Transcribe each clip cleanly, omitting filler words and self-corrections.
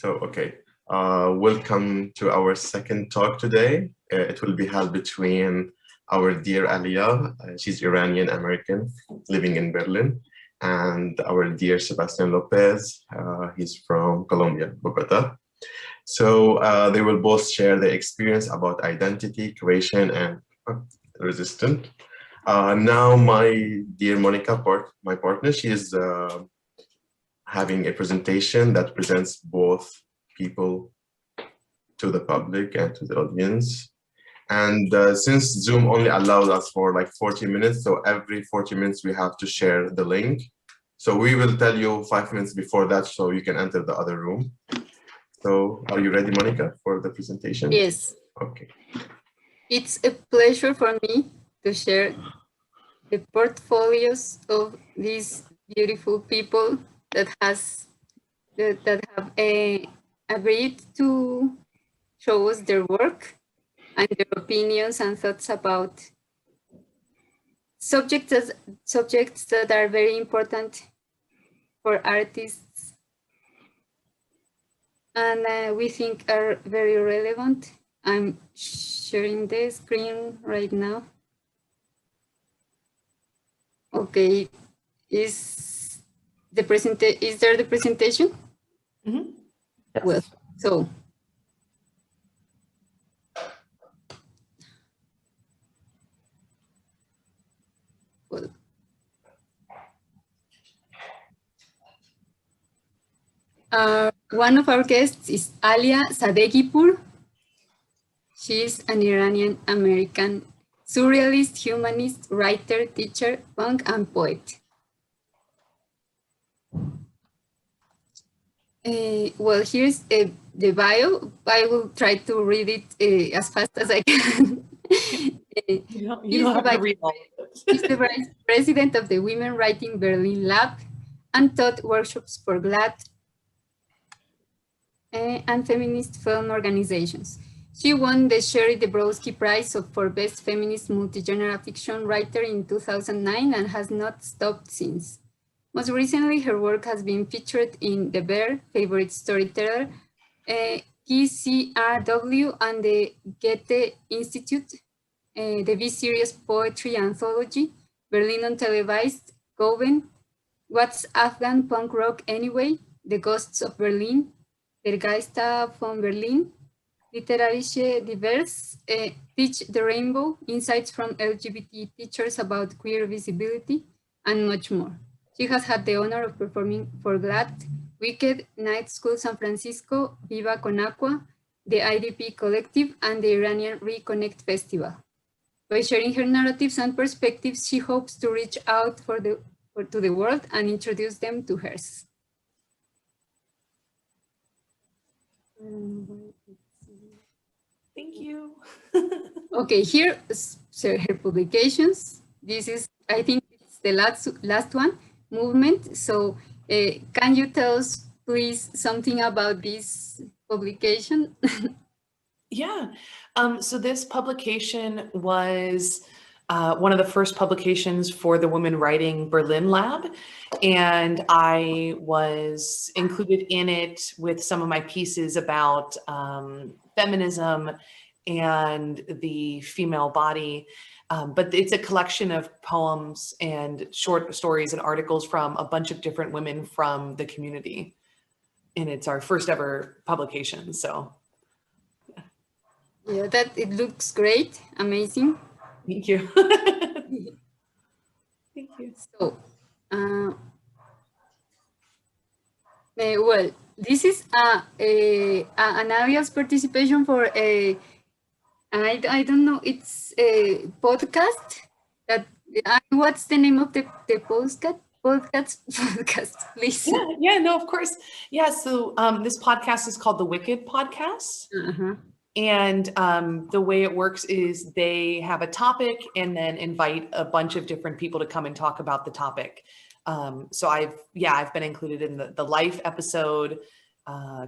Okay. Welcome to our second talk today. It will be held between our dear Alia, she's Iranian American, living in Berlin, and our dear Sebastian Lopez, he's from Colombia, Bogota. So they will both share their experience about identity, creation, and resistance. Now, my dear Monica, my partner, she is having a presentation that presents both people to the public and to the audience. And since Zoom only allows us for like 40 minutes, so every 40 minutes we have to share the link. So we will tell you 5 minutes before that so you can enter the other room. So are you ready, Monica, for the presentation? Yes. Okay. It's a pleasure for me to share the portfolios of these beautiful people that have agreed to show us their work and their opinions and thoughts about subjects that are very important for artists and we think are very relevant. I'm sharing the screen right now. Okay, is there the presentation? Mm-hmm. Yes. Well, so one of our guests is Alia Sadeghipour. She is an Iranian American surrealist, humanist, writer, teacher, punk, and poet. Well, here's the bio. I will try to read it as fast as I can. You don't have to read all of it. He's the vice president of the Women Writing Berlin Lab and taught workshops for GLAD and feminist film organizations. She won the Sherry Dabrowski Prize for Best Feminist Multi-Genre Fiction Writer in 2009 and has not stopped since. Most recently, her work has been featured in The Bear, Favorite Storyteller, PCRW, and the Goethe Institute, the V-Series Poetry Anthology, Berlin Untelevised, Goven, What's Afghan Punk Rock Anyway, The Ghosts of Berlin, Der Geister von Berlin, Literarische Divers, Teach the Rainbow, Insights from LGBT Teachers about Queer Visibility, and much more. She has had the honor of performing for GLAD, Wicked, Night School San Francisco, Viva Con Aqua, the IDP Collective, and the Iranian Reconnect Festival. By sharing her narratives and perspectives, she hopes to reach out to the world and introduce them to hers. Thank you. Okay, here are her publications. This is, I think it's the last one, Movement. So can you tell us, please, something about this publication? Yeah. So this publication was one of the first publications for the Women Writing Berlin Lab. And I was included in it with some of my pieces about feminism and the female body. But it's a collection of poems and short stories and articles from a bunch of different women from the community. And it's our first ever publication, so. Yeah, it looks great, amazing. Thank you. Thank you. So, well, this is an Alia's participation for I don't know, it's a podcast that, what's the name of the podcast? Podcast, please. Yeah, no, of course. Yeah, so this podcast is called the Wicked Podcast. Uh-huh. And the way it works is they have a topic and then invite a bunch of different people to come and talk about the topic. So I've been included in the life episode,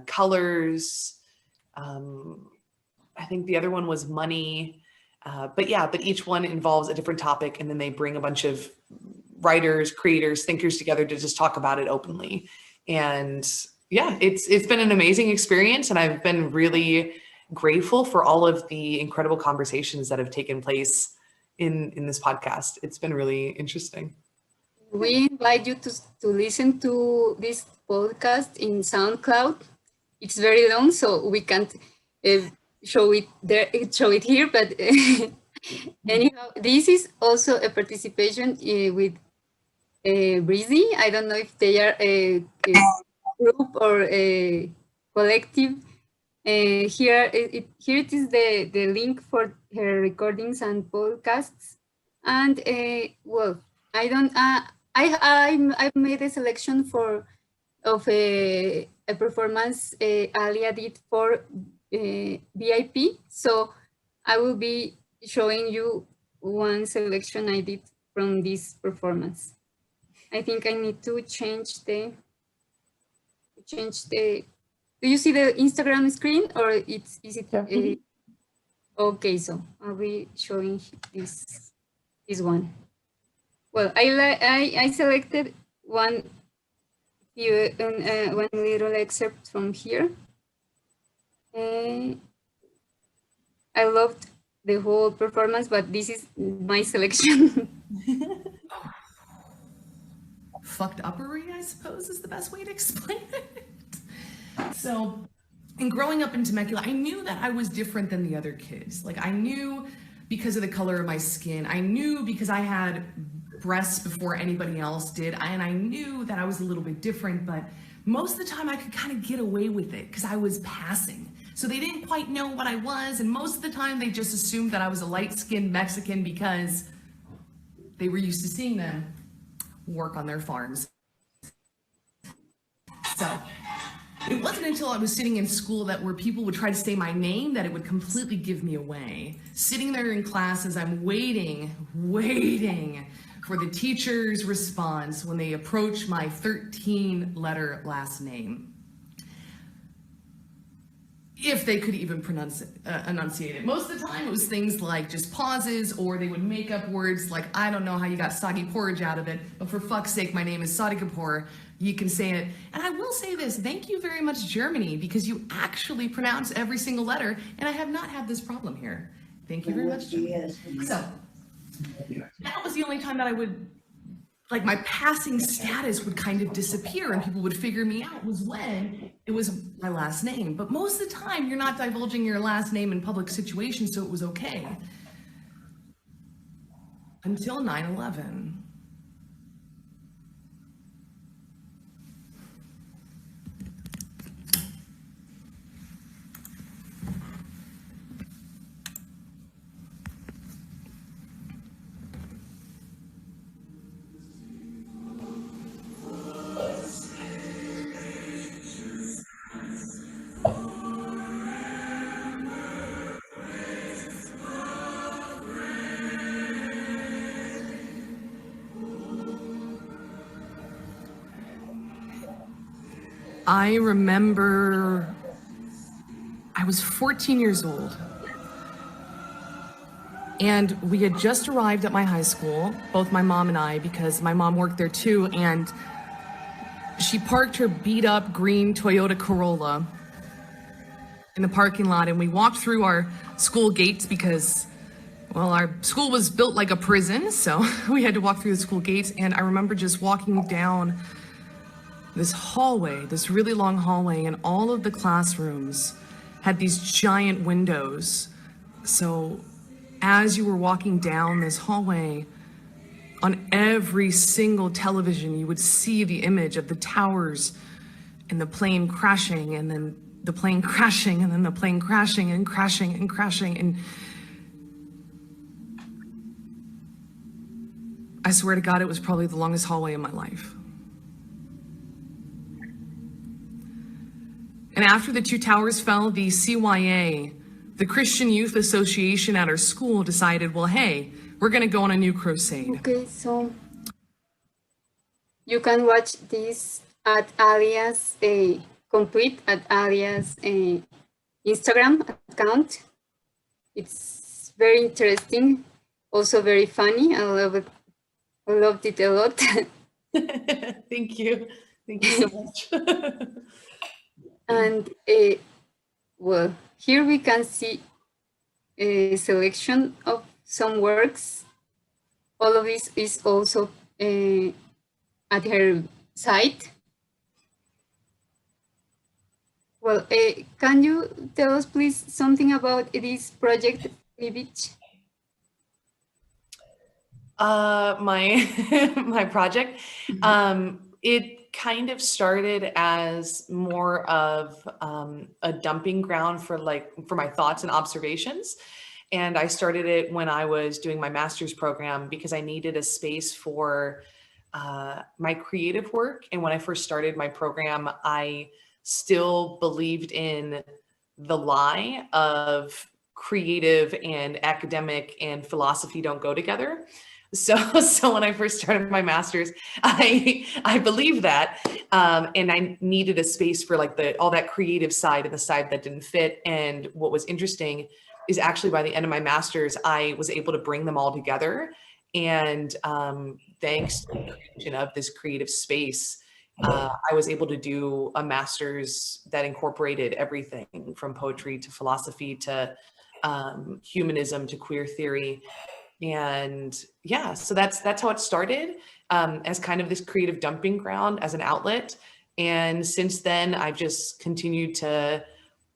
colors. I think the other one was money. But each one involves a different topic, and then they bring a bunch of writers, creators, thinkers together to just talk about it openly. And yeah, it's been an amazing experience, and I've been really grateful for all of the incredible conversations that have taken place in this podcast. It's been really interesting. We invite you to listen to this podcast in SoundCloud. It's very long, so we can't show it there, show it here. But anyhow, this is also a participation with Breezy. I don't know if they are a group or a collective. Here it is the link for her recordings and podcasts. And well, I don't. I made a selection of a performance Alia did for VIP. So I will be showing you one selection I did from this performance. I think I need to change the. Do you see the Instagram screen, or is it? Okay, so I'll be showing this one. Well, I selected one little excerpt from here. I loved the whole performance, but this is my selection. Fucked uppery, I suppose, is the best way to explain it. So, in growing up in Temecula, I knew that I was different than the other kids. Like, I knew because of the color of my skin. I knew because I had breasts before anybody else did. And I knew that I was a little bit different, but most of the time I could kind of get away with it because I was passing. So they didn't quite know what I was. And most of the time they just assumed that I was a light-skinned Mexican because they were used to seeing them work on their farms. So it wasn't until I was sitting in school that where people would try to say my name that it would completely give me away. Sitting there in class as I'm waiting for the teacher's response when they approach my 13-letter last name. If they could even enunciate it. Most of the time it was things like just pauses, or they would make up words like, I don't know how you got soggy porridge out of it, but for fuck's sake, my name is Zadekipur. You can say it. And I will say this, thank you very much, Germany, because you actually pronounce every single letter, and I have not had this problem here. Thank you very much, Germany. So, that was the only time that I would, like, my passing status would kind of disappear and people would figure me out, was when it was my last name. But most of the time, you're not divulging your last name in public situations, so it was okay. Until 9/11. I remember I was 14 years old, and we had just arrived at my high school, both my mom and I, because my mom worked there too, and she parked her beat up green Toyota Corolla in the parking lot, and we walked through our school gates because, well, our school was built like a prison, so we had to walk through the school gates. And I remember just walking down this hallway, this really long hallway, and all of the classrooms had these giant windows. So as you were walking down this hallway, on every single television, you would see the image of the towers and the plane crashing, and then the plane crashing, and then the plane crashing and crashing and crashing. And I swear to God, it was probably the longest hallway in my life. And after the two towers fell, the CYA, the Christian Youth Association at our school, decided, well, hey, we're going to go on a new crusade. Okay, so you can watch this at Alia's complete at Alia's Instagram account. It's very interesting, also very funny. I love it. I loved it a lot. Thank you. Thank you so much. And well, here we can see a selection of some works. All of this is also at her site. Well, can you tell us please something about this project, Libich? My my project, it kind of started as more of a dumping ground for my thoughts and observations. And I started it when I was doing my master's program because I needed a space for my creative work. And when I first started my program, I still believed in the lie of creative and academic and philosophy don't go together. So when I first started my master's, I believed that, and I needed a space for like all that creative side and the side that didn't fit. And what was interesting is actually by the end of my master's, I was able to bring them all together. And thanks to the creation of this creative space, I was able to do a master's that incorporated everything from poetry to philosophy to humanism to queer theory. And yeah, so that's how it started, as kind of this creative dumping ground, as an outlet. And since then, I've just continued to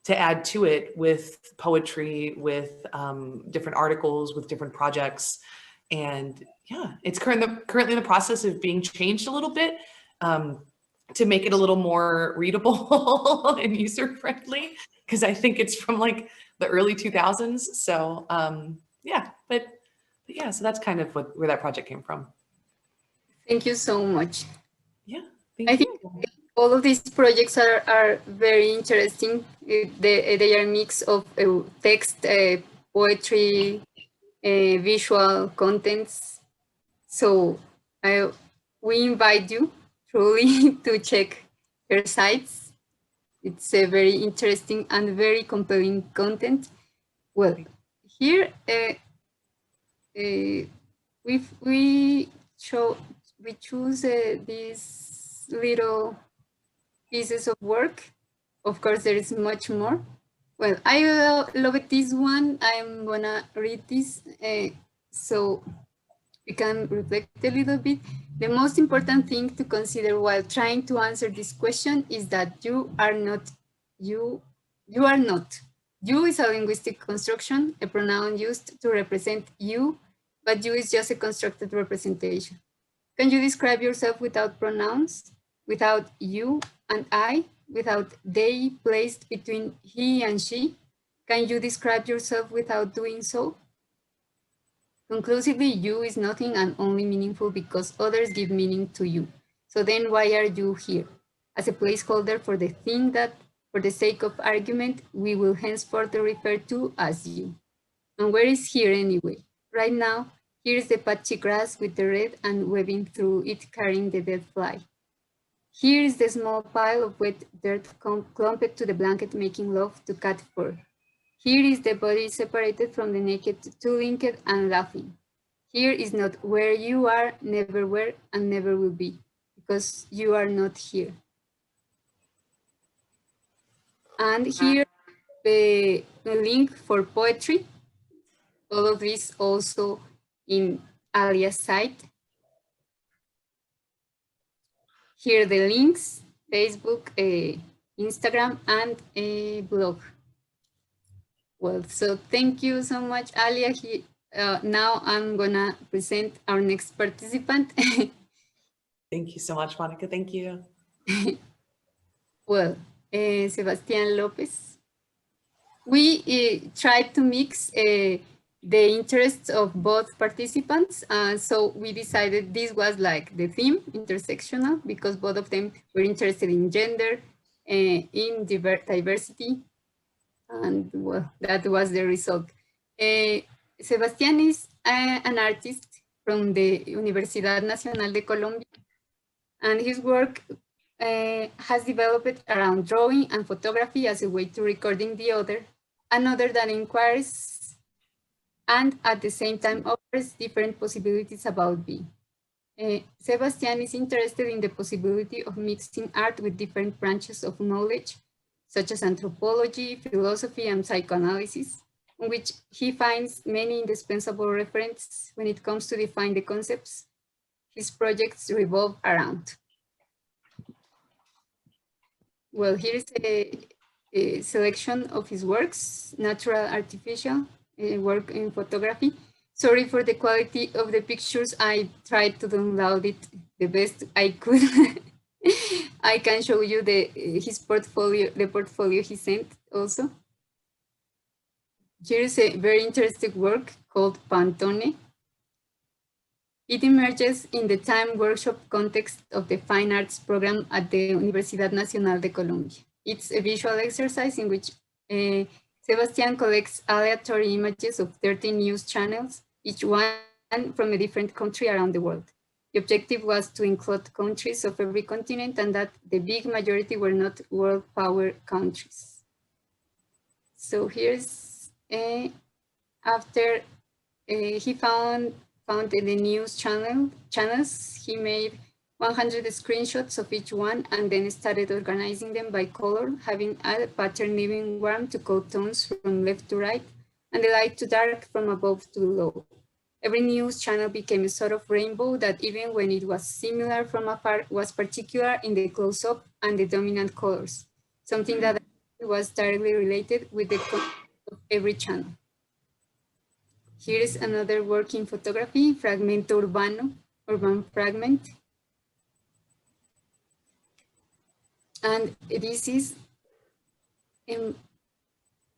add to it with poetry, with different articles, with different projects. And yeah, it's currently in the process of being changed a little bit to make it a little more readable and user friendly, because I think it's from like the early 2000s. So yeah, but yeah, so that's kind of where that project came from. Thank you so much. Yeah, I think all of these projects are very interesting. They are a mix of text, poetry, visual contents. So we invite you truly to check her sites. It's a very interesting and very compelling content. Well, here we choose these little pieces of work. Of course, there is much more. Well, I love this one. I'm gonna read this so we can reflect a little bit. The most important thing to consider while trying to answer this question is that you are not you. You are not. You is a linguistic construction, a pronoun used to represent you, but you is just a constructed representation. Can you describe yourself without pronouns, without you and I, without they placed between he and she? Can you describe yourself without doing so? Conclusively, you is nothing and only meaningful because others give meaning to you. So then why are you here? As a placeholder for the thing that, for the sake of argument, we will henceforth refer to as you. And where is here anyway? Right now, here is the patchy grass with the red and webbing through it carrying the dead fly. Here is the small pile of wet dirt clumped to the blanket making love to cat fur. Here is the body separated from the naked, two-linked and laughing. Here is not where you are, never were, and never will be, because you are not here. And here, the link for poetry. All of this also in Alia's site. Here the links, Facebook, Instagram, and a blog. Well, so thank you so much, Alia. Now I'm gonna present our next participant. Thank you so much, Monica. Thank you. Well, Sebastian Lopez. We tried to mix the interests of both participants. So we decided this was like the theme, intersectional, because both of them were interested in gender, in diversity, and well, that was the result. Sebastian is an artist from the Universidad Nacional de Colombia, and his work has developed around drawing and photography as a way to recording the other, another that inquires and at the same time offers different possibilities about being. Sebastian is interested in the possibility of mixing art with different branches of knowledge, such as anthropology, philosophy, and psychoanalysis, in which he finds many indispensable references when it comes to define the concepts his projects revolve around. Well, here is a selection of his works: natural, artificial, work in photography. Sorry for the quality of the pictures. I tried to download it the best I could. I can show you his portfolio, the portfolio he sent also. Here is a very interesting work called Pantone. It emerges in the time workshop context of the fine arts program at the Universidad Nacional de Colombia. It's a visual exercise in which Sebastian collects aleatory images of 13 news channels, each one from a different country around the world. The objective was to include countries of every continent and that the big majority were not world power countries. So here's after he found the news channels, he made 100 screenshots of each one and then started organizing them by color, having a pattern leaving warm to cold tones from left to right and the light to dark from above to low. Every news channel became a sort of rainbow that even when it was similar from afar was particular in the close-up and the dominant colors, something that was directly related with the content of every channel. Here is another work in photography, Fragmento Urbano, Urban Fragment. And this is a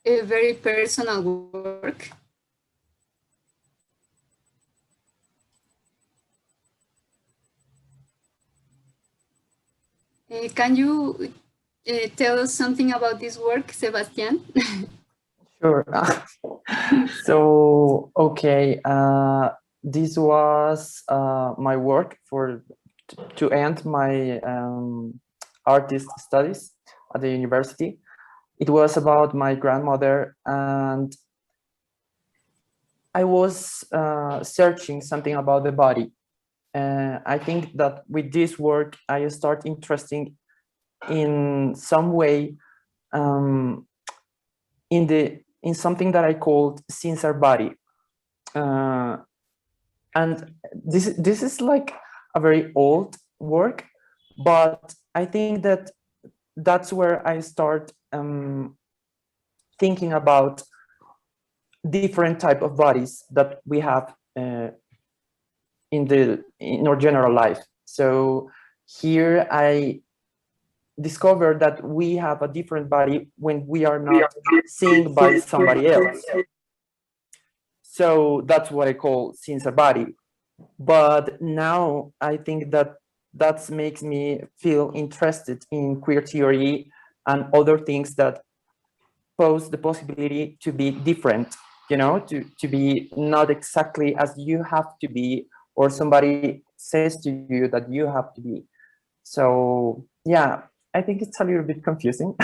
very personal work. Can you tell us something about this work, Sebastian? Sure. So, okay, this was my work to end my artist studies at the university. It was about my grandmother, and I was searching something about the body. I think that with this work, I start interesting in some way in something that I called sincere body. And this is like a very old work, but I think that that's where I start thinking about different type of bodies that we have in our general life. So here I discovered that we have a different body when we are not seen by somebody else. So that's what I call sincere body. But now I think that makes me feel interested in queer theory and other things that pose the possibility to be different, you know, to be not exactly as you have to be, or somebody says to you that you have to be. So yeah, I think it's a little bit confusing,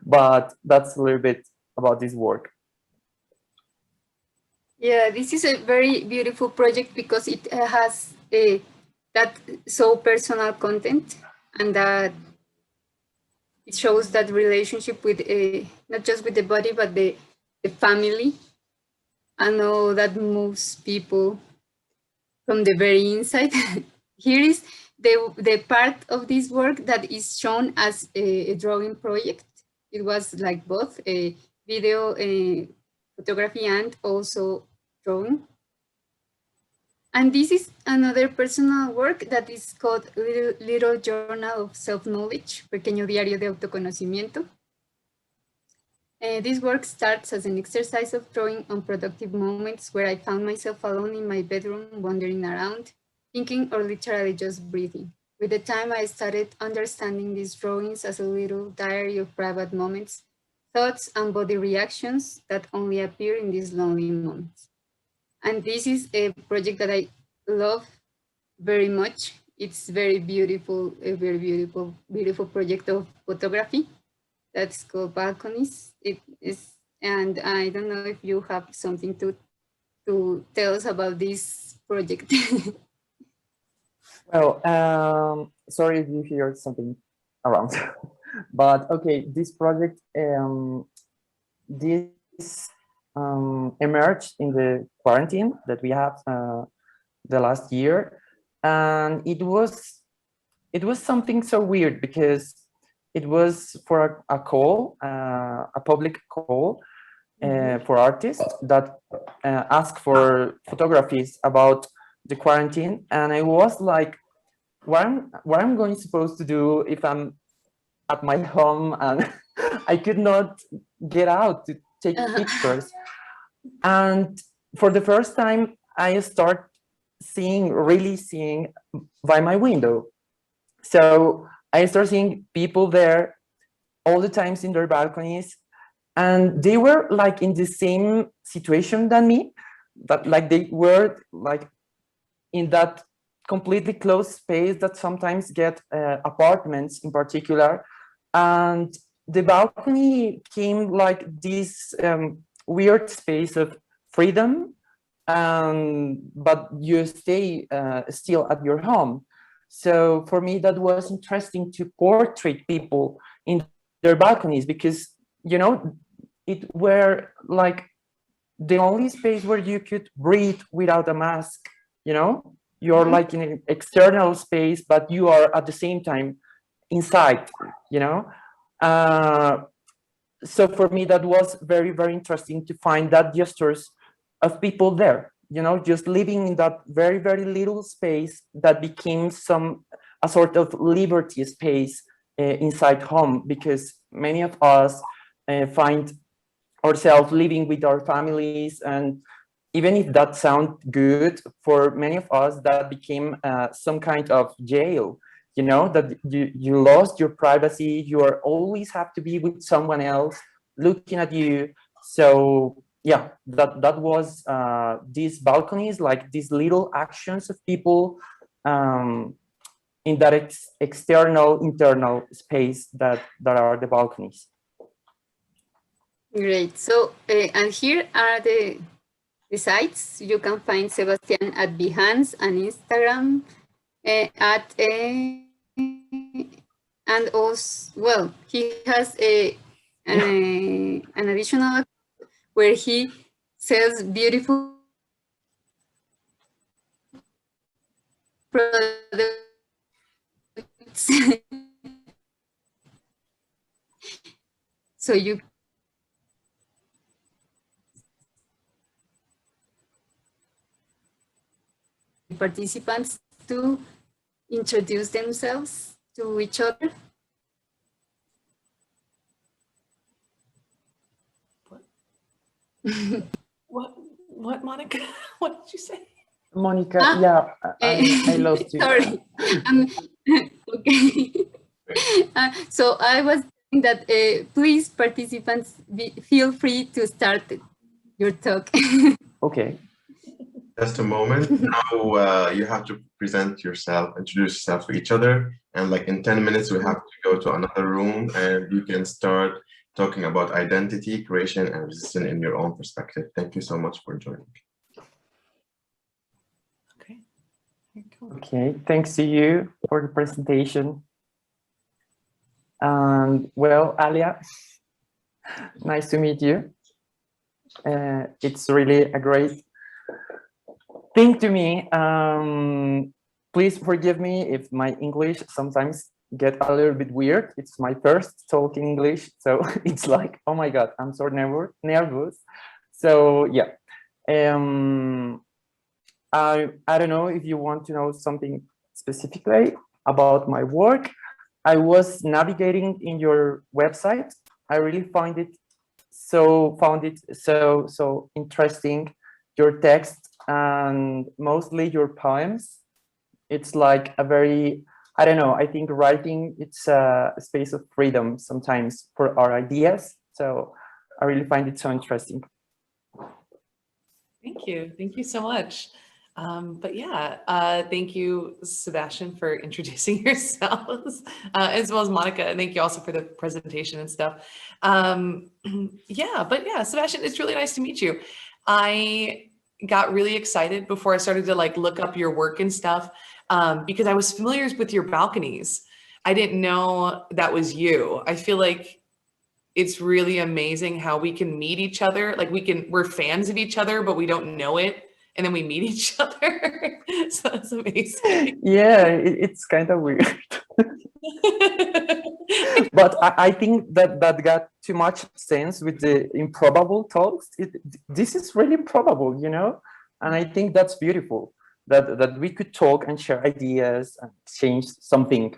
but that's a little bit about this work. Yeah, this is a very beautiful project because it has that so personal content, and that it shows that relationship with not just with the body but the family, and all that moves people from the very inside. Here is the part of this work that is shown as a drawing project. It was like both a video, photography, and also drawing. And this is another personal work that is called Little Journal of Self-Knowledge, Pequeño Diario de Autoconocimiento. This work starts as an exercise of drawing unproductive moments where I found myself alone in my bedroom, wandering around, thinking or literally just breathing. With the time, I started understanding these drawings as a little diary of private moments, thoughts and body reactions that only appear in these lonely moments. And this is a project that I love very much. It's very beautiful, a very beautiful, beautiful project of photography that's called Balconies. It is, and I don't know if you have something to tell us about this project. Well, sorry if you hear something around. But okay, this project this emerged in the quarantine that we have the last year, and it was something so weird because it was for a call, a public call for artists that ask for photographies about the quarantine, and I was like, what I'm going supposed to do if I'm at my home and I could not get out to take pictures. And for the first time, I start really seeing by my window. So I start seeing people there all the times in their balconies, and they were like in the same situation than me, but like they were like in that completely closed space that sometimes get apartments in particular. And the balcony became like this weird space of freedom, but you stay still at your home. So for me, that was interesting to portray people in their balconies, because, you know, it were like the only space where you could breathe without a mask, you know? You're like in an external space, but you are at the same time inside, you know? So for me, that was very, very interesting to find that gestures of people there, you know, just living in that very, very little space that became a sort of liberty space inside home, because many of us find ourselves living with our families, and even if that sounds good, for many of us that became some kind of jail, you know, that you lost your privacy, you are always have to be with someone else looking at you. So yeah, that was these balconies, like these little actions of people in that external internal space that are the balconies. Great. So, and here are the sites. You can find Sebastian at Behance and Instagram, and also, well, he has an additional where he sells beautiful products. So you participants to introduce themselves to each other. What, Monica? What did you say? Monica, yeah, I lost you. Sorry. Okay. So I was saying that please, participants, feel free to start your talk. Okay. Just a moment. Now you have to present yourself, introduce yourself to each other, and like in 10 minutes we have to go to another room, and you can start talking about identity, creation, and resistance in your own perspective. Thank you so much for joining. Okay. Okay, thanks to you for the presentation. And well, Alia, nice to meet you. It's really a great thing to me. Please forgive me if my English sometimes get a little bit weird. It's my first talk in English, so it's like, oh my God, I'm so nervous. So yeah, I don't know if you want to know something specifically about my work. I was navigating in your website. I really found it so interesting, your text and mostly your poems. It's like a very, I don't know, I think writing, it's a space of freedom sometimes for our ideas. So I really find it so interesting. Thank you so much. But yeah, thank you, Sebastian, for introducing yourselves, as well as Monica. And thank you also for the presentation and stuff. Yeah, Sebastian, it's really nice to meet you. I got really excited before I started to like look up your work and stuff, because I was familiar with your balconies. I didn't know that was you. I feel like it's really amazing how we can meet each other. Like we're fans of each other, but we don't know it. And then we meet each other. So that's amazing. Yeah, it's kind of weird. But I think that got too much sense with the improbable talks. This is really improbable, you know? And I think that's beautiful, that we could talk and share ideas and exchange something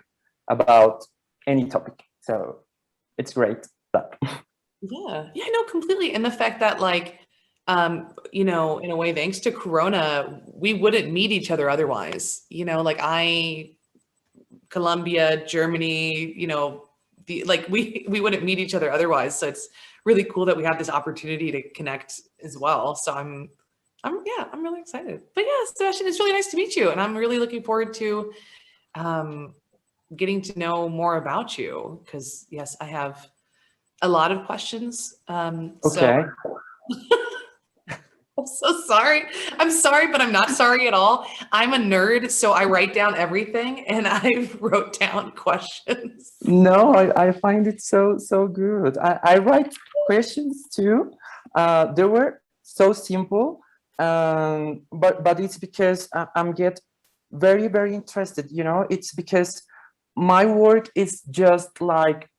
about any topic. So it's great. Yeah, no, completely. And the fact that like, you know, in a way, thanks to Corona, we wouldn't meet each other otherwise, you know, like Colombia, Germany, you know, we wouldn't meet each other otherwise. So it's really cool that we have this opportunity to connect as well. So I'm really excited. But yeah, Sebastian, it's really nice to meet you. And I'm really looking forward to getting to know more about you, because yes, I have a lot of questions. Okay. So I'm so sorry. I'm sorry, but I'm not sorry at all. I'm a nerd, so I write down everything and I wrote down questions. No, I find it so good. I write questions too. They were so simple, but it's because I'm get very interested. You know, it's because my work is just like,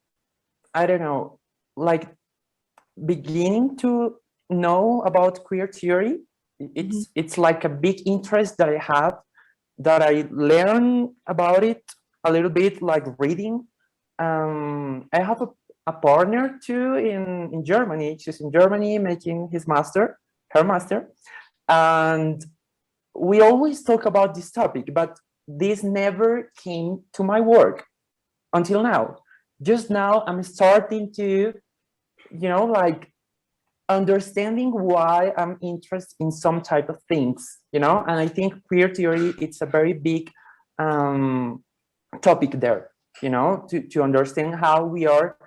I don't know, like beginning to know about queer theory. It's like a big interest that I have, that I learn about it a little bit, like reading. I have a partner too in Germany. She's in Germany making her master. And we always talk about this topic, but this never came to my work until now. Just now I'm starting to, you know, like understanding why I'm interested in some type of things, you know. And I think queer theory, it's a very big topic there, you know, to understand how we are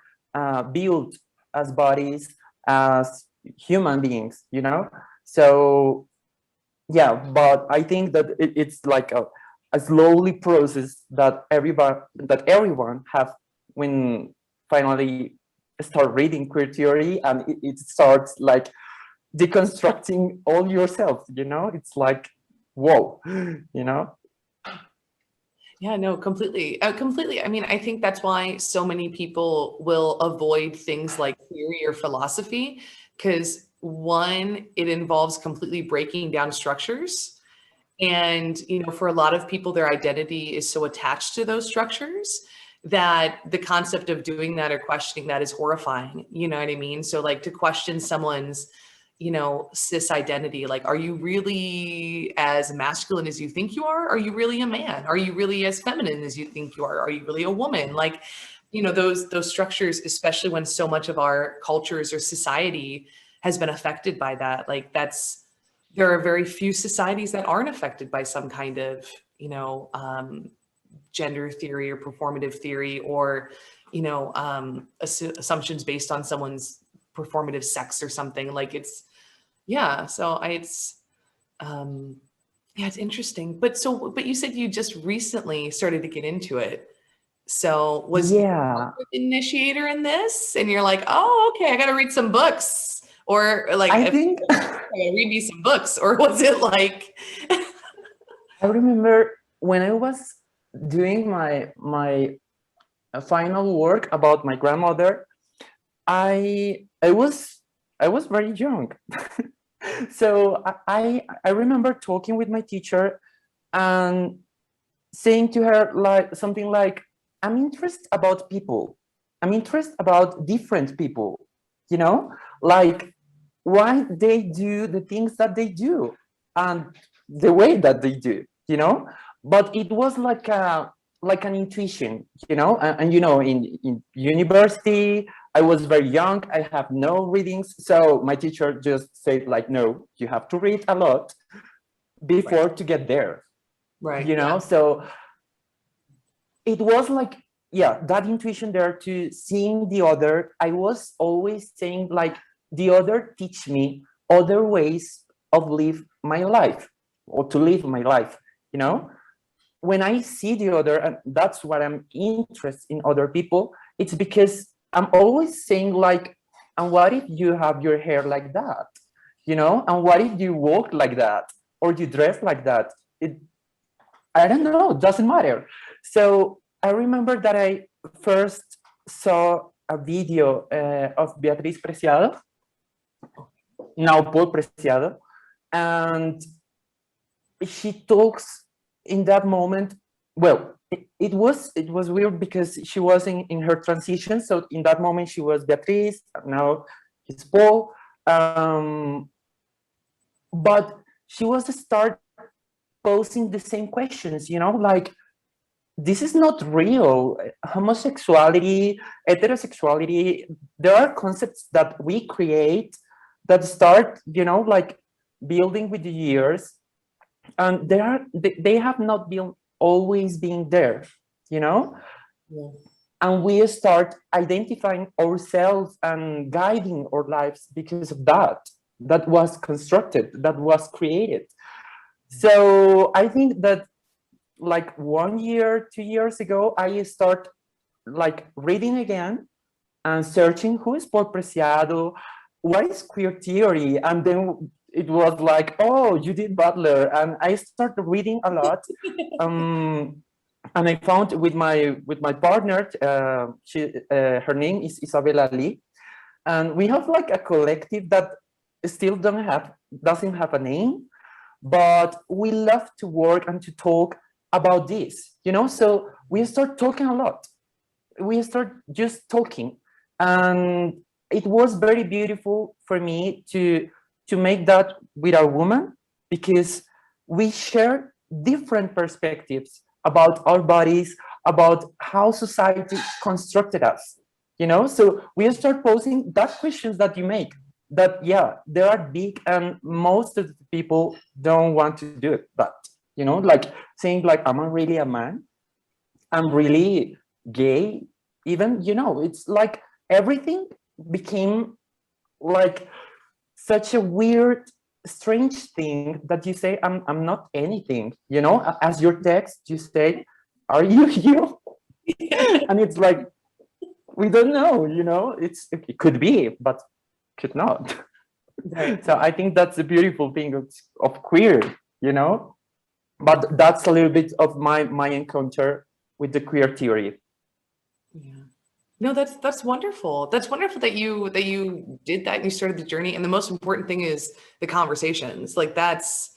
built as bodies, as human beings, you know. So yeah, but I think that it's like a slowly process that everyone have when finally start reading queer theory, and it starts like deconstructing all yourself, you know. It's like, whoa, you know. Yeah, no, completely. Completely. I mean, I think that's why so many people will avoid things like theory or philosophy, because one, it involves completely breaking down structures. And, you know, for a lot of people, their identity is so attached to those structures that the concept of doing that or questioning that is horrifying. You know what I mean? So like to question someone's, you know, cis identity, like, are you really as masculine as you think you are? Are you really a man? Are you really as feminine as you think you are? Are you really a woman? Like, you know, those structures, especially when so much of our cultures or society has been affected by that. Like there are very few societies that aren't affected by some kind of, you know, gender theory or performative theory, or, you know, assumptions based on someone's performative sex or something. Like it's, yeah. So it's interesting. But you said you just recently started to get into it. So was you Yeah, the initiator in this, and you're like, oh, okay, I got to read some books, or like, I think I gotta read me some books, or was it like? I remember when I was doing my final work about my grandmother, I was very young. So I remember talking with my teacher and saying to her like something like, I'm interested about people. I'm interested about different people, you know, like why they do the things that they do and the way that they do, you know. But it was like an intuition, you know. And you know, in university I was very young, I have no readings, so my teacher just said like, no, you have to read a lot before to get there, Right. you know. So it was like, yeah, that intuition there to seeing the other. I was always saying like, the other teach me other ways of live my life, or to live my life, you know. when I see the other, and that's what I'm interested in other people, it's because I'm always saying like, and what if you have your hair like that? You know, and what if you walk like that or you dress like that? I don't know, doesn't matter. So I remember that I first saw a video of Beatriz Preciado, now Paul Preciado, and she talks in that moment. Well, it was weird because she was in her transition. So in that moment she was Beatriz, now he's Paul. But she was start posing the same questions, you know, like, this is not real. Homosexuality, heterosexuality, there are concepts that we create that start, you know, like building with the years, and they have not been always been there, you know. Yeah. And we start identifying ourselves and guiding our lives because of that was constructed, that was created. So I think that like 1 year, 2 years ago, I start like reading again and searching who is Paul Preciado, what is queer theory, and then it was like, oh, Judith Butler, and I started reading a lot. And I found with my partner, her name is Isabella Lee, and we have like a collective that still doesn't have a name, but we love to work and to talk about this, you know. So we start talking a lot. We start just talking, and it was very beautiful for me to make that with a woman, because we share different perspectives about our bodies, about how society constructed us, you know. So we start posing that questions that you make, that yeah, they are big, and most of the people don't want to do it, but you know, like saying like, am I really a man? I'm really gay? Even, you know, it's like everything became like such a weird, strange thing that you say, I'm not anything, you know. As your text, you say, are you you? And it's like, we don't know, you know. It could be, but could not. Right. So I think that's the beautiful thing of queer, you know. But that's a little bit of my encounter with the queer theory. Yeah. No, that's wonderful. That's wonderful that you did that and you started the journey. And the most important thing is the conversations. Like that's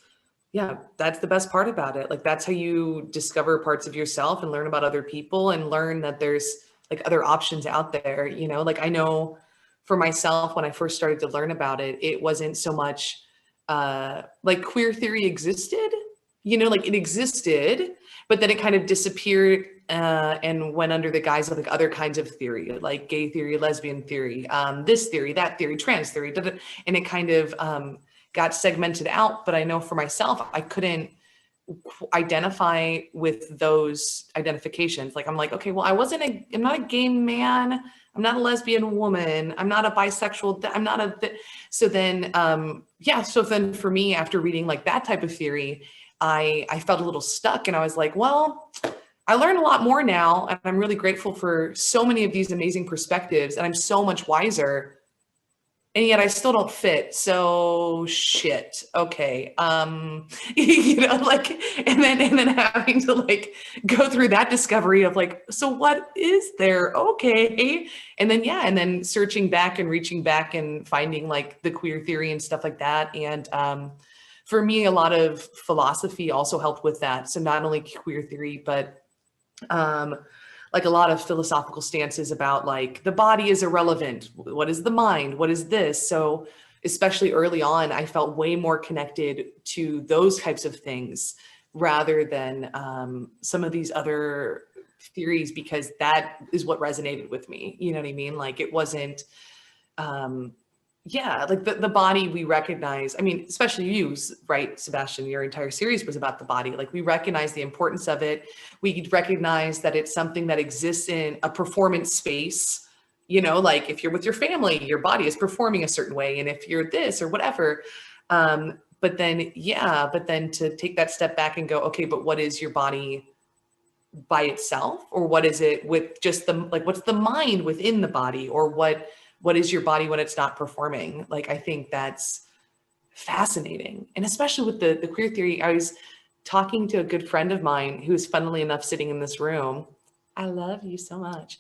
the best part about it. Like that's how you discover parts of yourself and learn about other people and learn that there's like other options out there, you know. Like I know for myself, when I first started to learn about it, it wasn't so much like queer theory existed, you know, like it existed, but then it kind of disappeared and went under the guise of like other kinds of theory, like gay theory, lesbian theory, this theory, that theory, trans theory, and it kind of got segmented out. But I know for myself, I couldn't identify with those identifications. Like I'm like, okay, well, I'm not a gay man, I'm not a lesbian woman, I'm not a bisexual, I'm not a, so then, so then for me, after reading like that type of theory, I felt a little stuck, and I was like, well, I learn a lot more now, and I'm really grateful for so many of these amazing perspectives, and I'm so much wiser, and yet I still don't fit. So shit. Okay. You know, like, and then having to like go through that discovery of like, so what is there? Okay. And then, yeah. And then searching back and reaching back and finding like the queer theory and stuff like that. And, for me, a lot of philosophy also helped with that. So not only queer theory, but like a lot of philosophical stances about like the body is irrelevant. What is the mind? What is this? So especially early on, I felt way more connected to those types of things rather than some of these other theories, because that is what resonated with me. You know what I mean? Like it wasn't, like the body we recognize. I mean, especially you, right, Sebastian, your entire series was about the body. Like we recognize the importance of it. We recognize that it's something that exists in a performance space, you know, like if you're with your family, your body is performing a certain way. And if you're this or whatever, but then to take that step back and go, okay, but what is your body by itself, or what is it with just the, like, what's the mind within the body, or what is your body when it's not performing? Like, I think that's fascinating. And especially with the queer theory, I was talking to a good friend of mine who's funnily enough sitting in this room. I love you so much.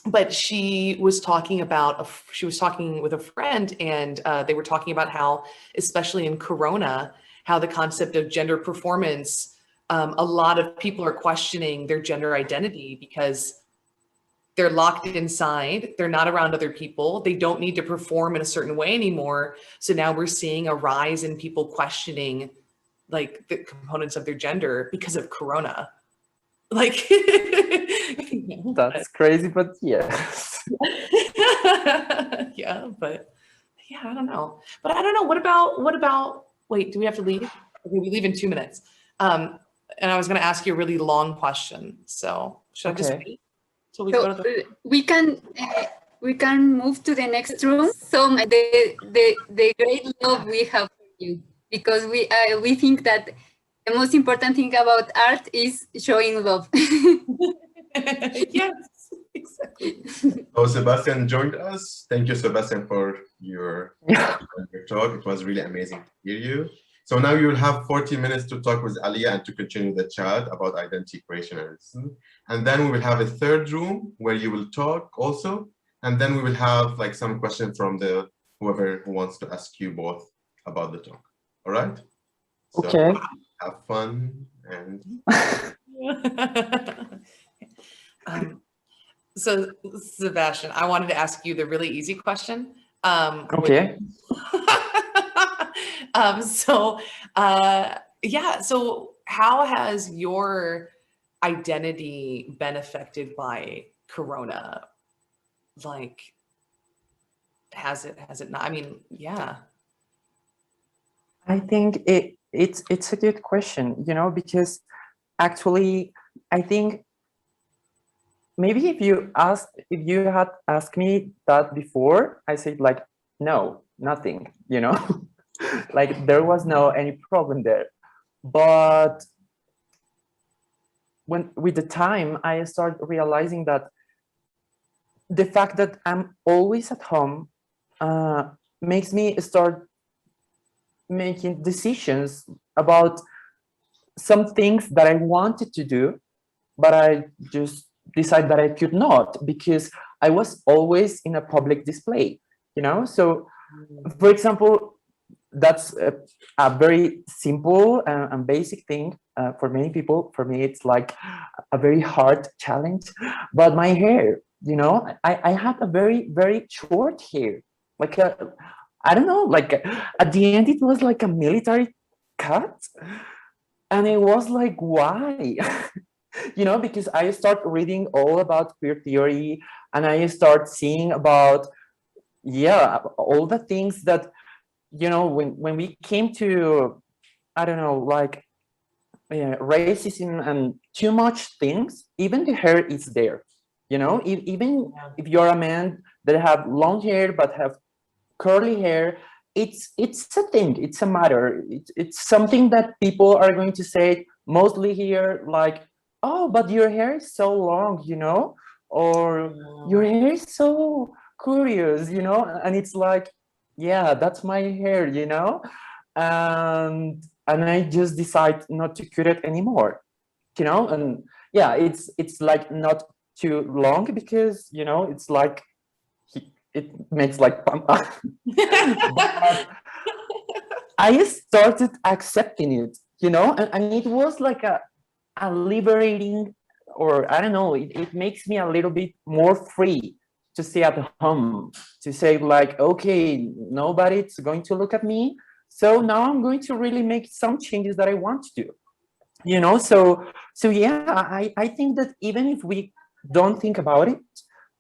But she was talking about, she was talking with a friend, and they were talking about how, especially in Corona, how the concept of gender performance, a lot of people are questioning their gender identity because they're locked inside, they're not around other people, they don't need to perform in a certain way anymore. So now we're seeing a rise in people questioning like the components of their gender because of Corona. Like, That's crazy, but yes. Yeah, but yeah, I don't know. But I don't know. What about, wait, do we have to leave? Okay, we leave in 2 minutes. And I was going to ask you a really long question. So should I just wait till we go to the... we can move to the next room. So the great love we have for you, because we think that the most important thing about art is showing love. Yes, exactly. So Sebastian joined us. Thank you, Sebastian, for your talk. It was really amazing to hear you. So now you will have 40 minutes to talk with Alia and to continue the chat about identity creation and listen. And then we will have a third room where you will talk also. And then we will have like some questions from the whoever who wants to ask you both about the talk. All right? So Okay. Have fun and... So Sebastian, I wanted to ask you the really easy question. Okay. Yeah, so how has your identity been affected by Corona? Like, has it not? I mean, yeah. I think it's a good question, you know, because actually I think maybe if you had asked me that before, I said like, no, nothing, you know, like there was no any problem there. But with the time, I started realizing that the fact that I'm always at home makes me start making decisions about some things that I wanted to do, but I just decided that I could not because I was always in a public display, you know? So, for example, that's a very simple and basic thing for many people. For me, it's like a very hard challenge. But my hair, you know, I had a very, very short hair. Like, I don't know, like at the end, it was like a military cut. And it was like, why? You know, because I start reading all about queer theory and I start seeing about, yeah, all the things that, you know, when we came to, I don't know, like racism and too much things, even the hair is there, you know, even if you're a man that have long hair but have curly hair, it's a thing, it's a matter, it's something that people are going to say mostly here, like, oh, but your hair is so long, you know, or your hair is so curious, you know, and it's like, yeah, that's my hair, you know, and I just decide not to cut it anymore, you know, and yeah, it's like not too long because, you know, it's like it makes like pampa. I started accepting it, you know, and it was like a liberating, or I don't know, it makes me a little bit more free to stay at home, to say like, okay, nobody's going to look at me. So now I'm going to really make some changes that I want to do, you know? So yeah, I think that even if we don't think about it,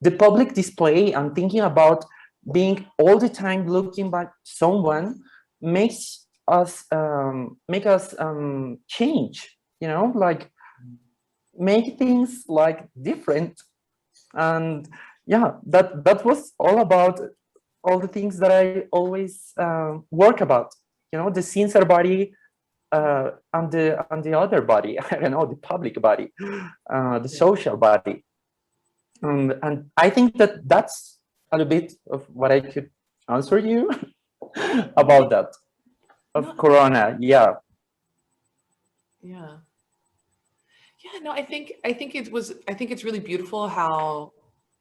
the public display and thinking about being all the time looking back someone makes us change, you know, like make things like different. And yeah, that was all about all the things that I always work about, you know, the sincere body on the other body. I don't know, the public body, the social body. And I think that that's a little bit of what I could answer you about that of Corona. Yeah. Yeah. Yeah, no, I think it's really beautiful how,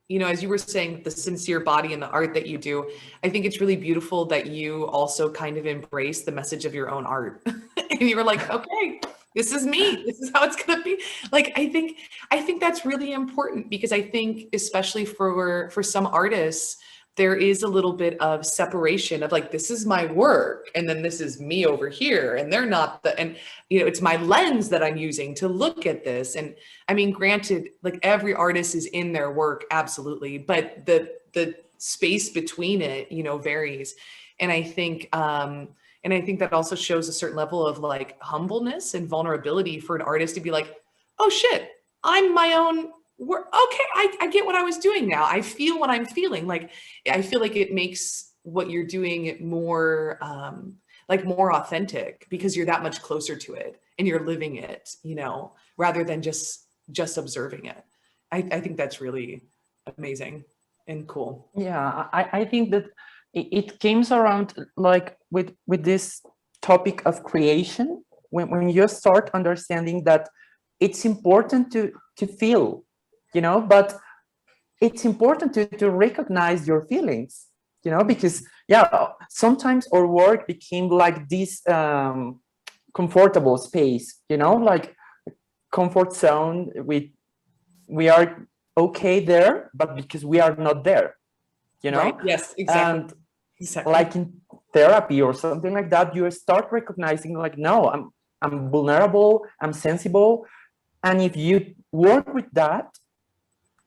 you know, as you were saying, the sincere body and the art that you do, I think it's really beautiful that you also kind of embrace the message of your own art. And you were like, okay, this is me. This is how it's gonna be. Like, I think that's really important, because I think especially for some artists, there is a little bit of separation of like, this is my work and then this is me over here, and they're not and you know, it's my lens that I'm using to look at this. And I mean, granted, like every artist is in their work, absolutely, but the space between it, you know, varies. And I think that also shows a certain level of like humbleness and vulnerability for an artist to be like, oh shit, I'm my own work. Okay, I get what I was doing now. I feel what I'm feeling. Like, I feel like it makes what you're doing more like more authentic, because you're that much closer to it and you're living it, you know, rather than just observing it. I think that's really amazing and cool. Yeah, I think that it came around like with this topic of creation, when you start understanding that it's important to feel, you know, but it's important to recognize your feelings, you know, because yeah, sometimes our work became like this comfortable space, you know, like comfort zone. We are okay there, but because we are not there, you know. Right. Yes, exactly. And exactly. like in therapy or something like that, you start recognizing like, no, I'm vulnerable, I'm sensible, and if you work with that,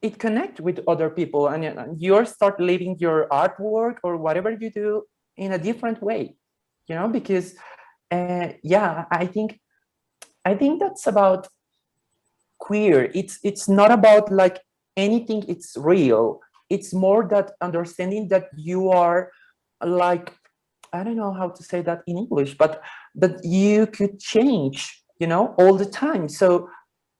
it connects with other people, and you start living your artwork or whatever you do in a different way, you know, because yeah, I think that's about queer. It's not about like anything, it's real. It's more that understanding that you are like, I don't know how to say that in English, but that you could change, you know, all the time. So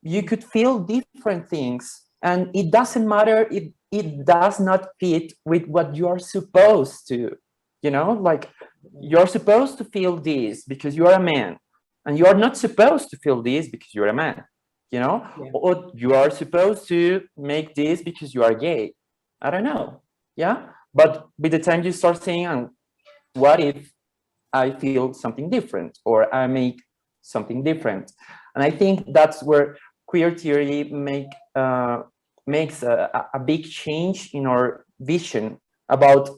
you could feel different things, and it doesn't matter if it does not fit with what you are supposed to, you know, like you're supposed to feel this because you are a man, and you are not supposed to feel this because you're a man, you know, Yeah. or you are supposed to make this because you are gay. I don't know. Yeah. But by the time you start saying, what if I feel something different, or I make something different? And I think that's where queer theory makes a big change in our vision about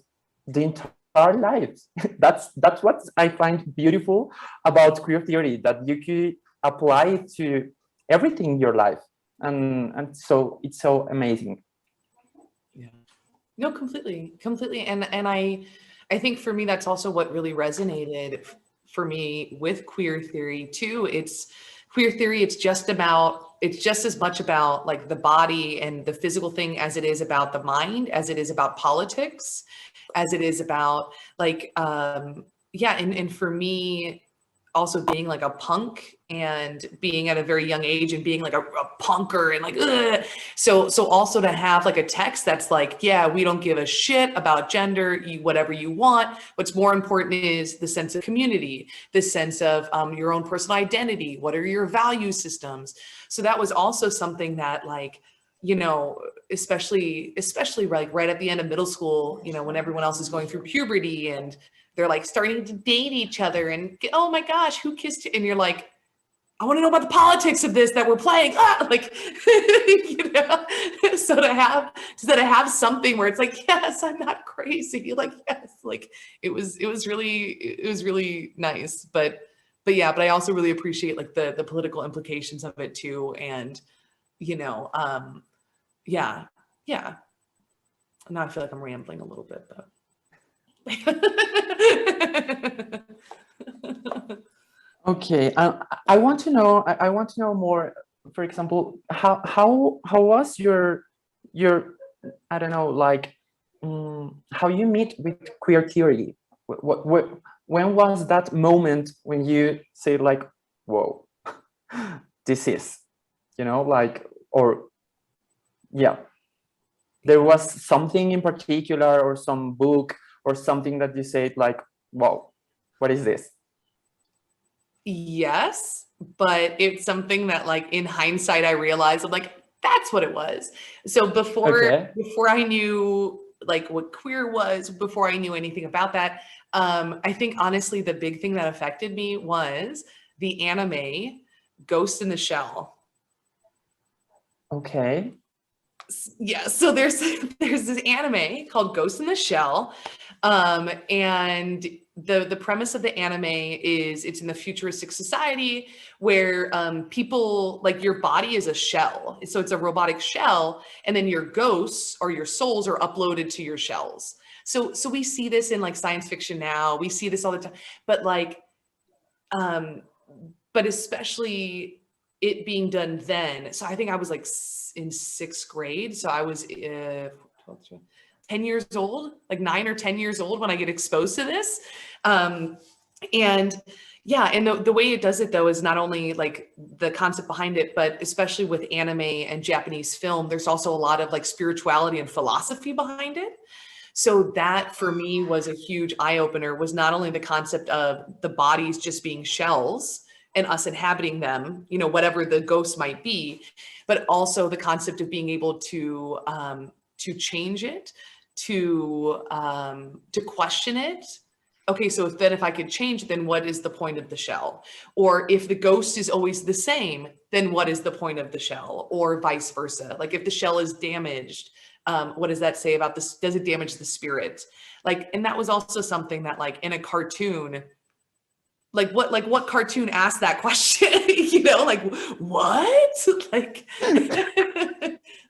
the entire lives. That's what I find beautiful about queer theory, that you could apply it to everything in your life, and so it's so amazing. Yeah. No, completely. And I think for me, that's also what really resonated for me with queer theory too. It's queer theory. It's just as much about like the body and the physical thing as it is about the mind, as it is about politics, as it is about like, yeah. And for me, also being like a punk and being at a very young age and being like a punker and like, ugh. So also to have like a text that's like, yeah, we don't give a shit about gender, you whatever you want. What's more important is the sense of community, the sense of your own personal identity. What are your value systems? So that was also something that like, you know, especially like right at the end of middle school, you know, when everyone else is going through puberty and they're like starting to date each other and oh my gosh, who kissed you? And you're like, I want to know about the politics of this that we're playing. Like, you know, so to have something where it's like, yes, I'm not crazy. Like, yes, like it was really nice. But yeah, but I also really appreciate like the political implications of it too. And, you know, yeah. Now I feel like I'm rambling a little bit, but. Okay, I want to know. I want to know more. For example, how was your I don't know, like how you meet with queer theory? When was that moment when you say like, whoa, this is, you know, like, or yeah, there was something in particular or some book or something that you said like, wow, what is this? Yes, but it's something that like in hindsight, I realized I'm like, that's what it was. So before I knew like what queer was, before I knew anything about that, I think honestly, the big thing that affected me was the anime Ghost in the Shell. Okay. Yeah, so there's this anime called Ghost in the Shell, and the premise of the anime is it's in the futuristic society where people, like, your body is a shell, so it's a robotic shell, and then your ghosts or your souls are uploaded to your shells. So we see this in like science fiction now, we see this all the time, but like but especially it being done then. So I think I was like in 6th grade. So I was 10 years old, like 9 or 10 years old when I get exposed to this. And yeah, and the way it does it though is not only like the concept behind it, but especially with anime and Japanese film, there's also a lot of like spirituality and philosophy behind it. So that for me was a huge eye opener, was not only the concept of the bodies just being shells and us inhabiting them, you know, whatever the ghost might be, but also the concept of being able to change it, to question it. Okay, so if I could change, then what is the point of the shell? Or if the ghost is always the same, then what is the point of the shell? Or vice versa. Like if the shell is damaged, what does that say about this? Does it damage the spirit? Like, and that was also something that like in a cartoon, like what cartoon asked that question? You know, like what? Like,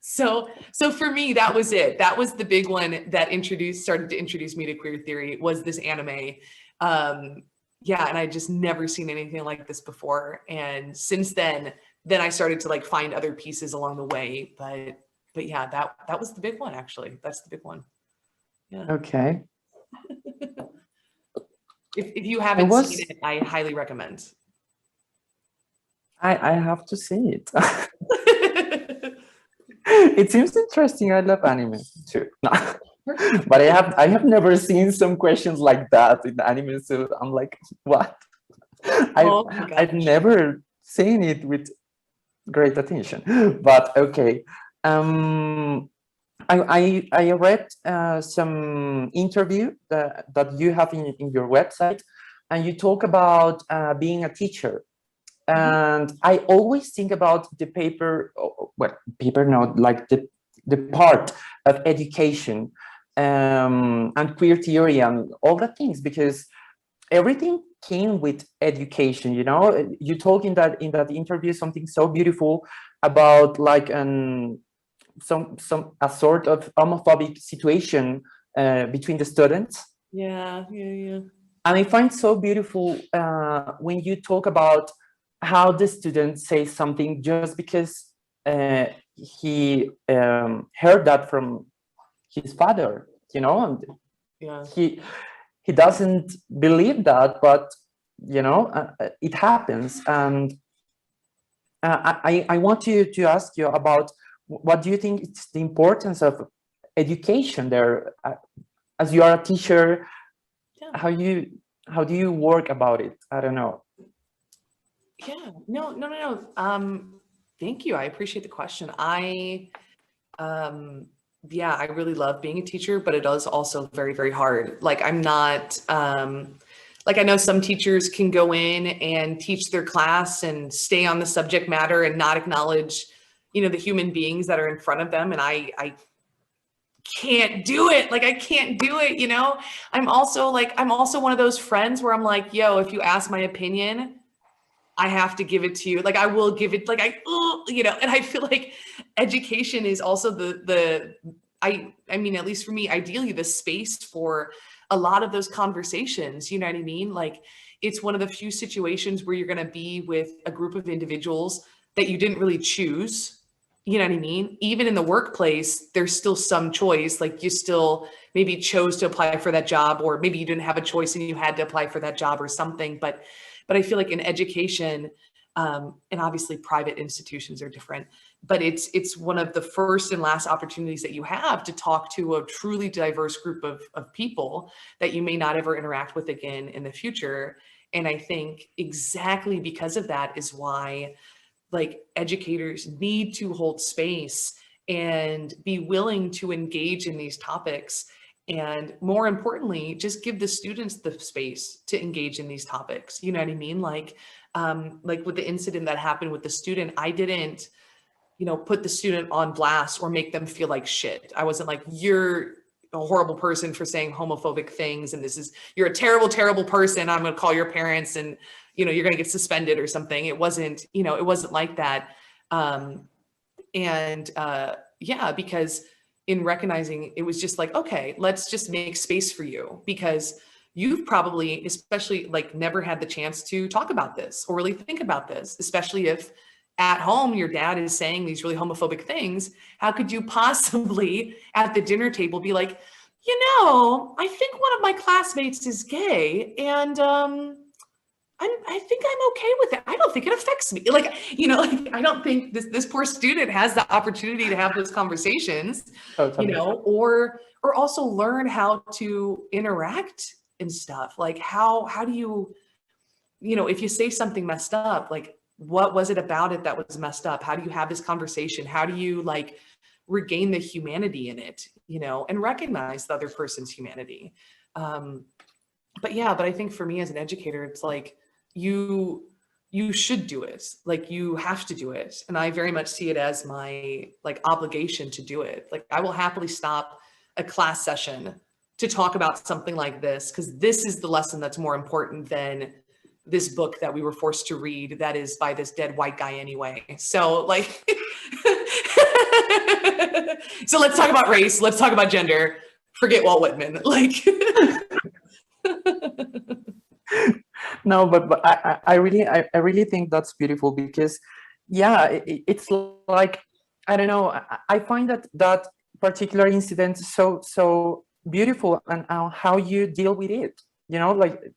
so for me, that was it. That was the big one that started to introduce me to queer theory, was this anime. Yeah, and I just never seen anything like this before. And since then I started to like find other pieces along the way. But yeah, that was the big one, actually. That's the big one. Yeah. Okay. If you haven't seen it, I highly recommend. I have to see it. It seems interesting. I love anime too. But I have never seen some questions like that in anime, so I'm like, what? I've never seen it with great attention. But okay. I read some interview that you have in your website, and you talk about being a teacher. And I always think about the the part of education and queer theory and all the things, because everything came with education. You know, you talk in that interview something so beautiful about like a sort of homophobic situation between the students. Yeah. And I find so beautiful when you talk about how the student says something just because he heard that from his father, you know, and yeah, he doesn't believe that, but you know, it happens. And I want to ask you about, what do you think is the importance of education there? As you are a teacher, yeah. how do you work about it? I don't know. Yeah, no. Thank you. I appreciate the question. Yeah, I really love being a teacher, but it is also very, very hard. Like I'm not, like I know some teachers can go in and teach their class and stay on the subject matter and not acknowledge, you know, the human beings that are in front of them. And I can't do it. Like I can't do it, you know? I'm also one of those friends where I'm like, yo, if you ask my opinion, I have to give it to you. Like I will give it, like you know, and I feel like education is also I mean, at least for me, ideally the space for a lot of those conversations, you know what I mean? Like it's one of the few situations where you're going to be with a group of individuals that you didn't really choose. You know what I mean? Even in the workplace, there's still some choice. Like you still maybe chose to apply for that job, or maybe you didn't have a choice and you had to apply for that job or something. But But I feel like in education, and obviously private institutions are different, but it's one of the first and last opportunities that you have to talk to a truly diverse group of people that you may not ever interact with again in the future. And I think exactly because of that is why like educators need to hold space and be willing to engage in these topics. And more importantly, just give the students the space to engage in these topics. You know what I mean? Like with the incident that happened with the student, I didn't, put the student on blast or make them feel like shit. I wasn't like, you're a horrible person for saying homophobic things. And you're a terrible, terrible person. I'm going to call your parents and, you're going to get suspended or something. It wasn't like that. Because in recognizing, it was just like, okay, let's just make space for you, because you've probably, especially like never had the chance to talk about this or really think about this, especially if at home your dad is saying these really homophobic things. How could you possibly at the dinner table be like, I think one of my classmates is gay and I think I'm okay with it. I don't think it affects me. I don't think this poor student has the opportunity to have those conversations, Totally. or also learn how to interact and stuff. Like how do you, if you say something messed up, like what was it about it that was messed up? How do you have this conversation? How do you like regain the humanity in it, and recognize the other person's humanity? But I think for me as an educator, it's like, you should do it. Like you have to do it. And I very much see it as my like obligation to do it. Like I will happily stop a class session to talk about something like this, because this is the lesson that's more important than this book that we were forced to read that is by this dead white guy anyway. So like, so let's talk about race. Let's talk about gender. Forget Walt Whitman. Like, No, but I really think that's beautiful, because it's like, I don't know, I find that particular incident so beautiful, and how you deal with it,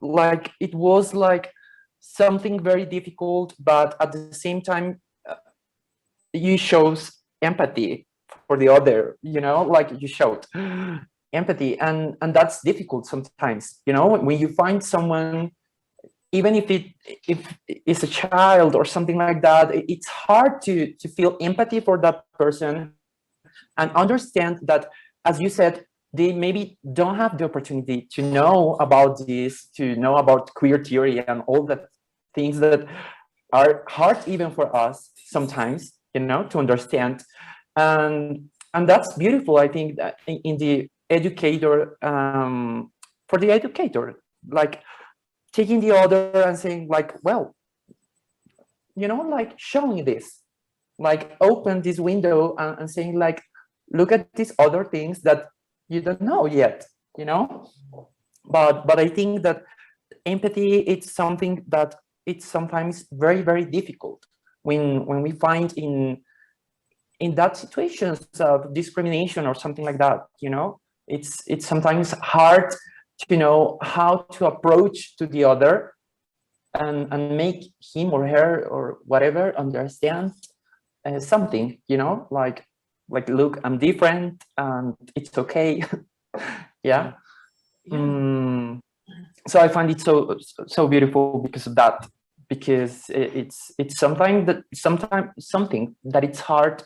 like it was like something very difficult, but at the same time you shows empathy for the other, like you showed empathy, and that's difficult sometimes, when you find someone, even if it's a child or something like that, it's hard to feel empathy for that person and understand that, as you said, they maybe don't have the opportunity to know about this, to know about queer theory and all the things that are hard even for us sometimes, to understand. And that's beautiful, I think, that in the educator, for the educator, like taking the other and saying like, well, like showing this, like open this window and saying like, look at these other things that you don't know yet, but I think that empathy, it's something that it's sometimes very, very difficult when we find in that situations of discrimination or something like that, it's sometimes hard to know how to approach to the other and make him or her or whatever understand something, like look, I'm different and it's okay. Yeah. So I find it so beautiful because of that, because it's sometimes something that it's hard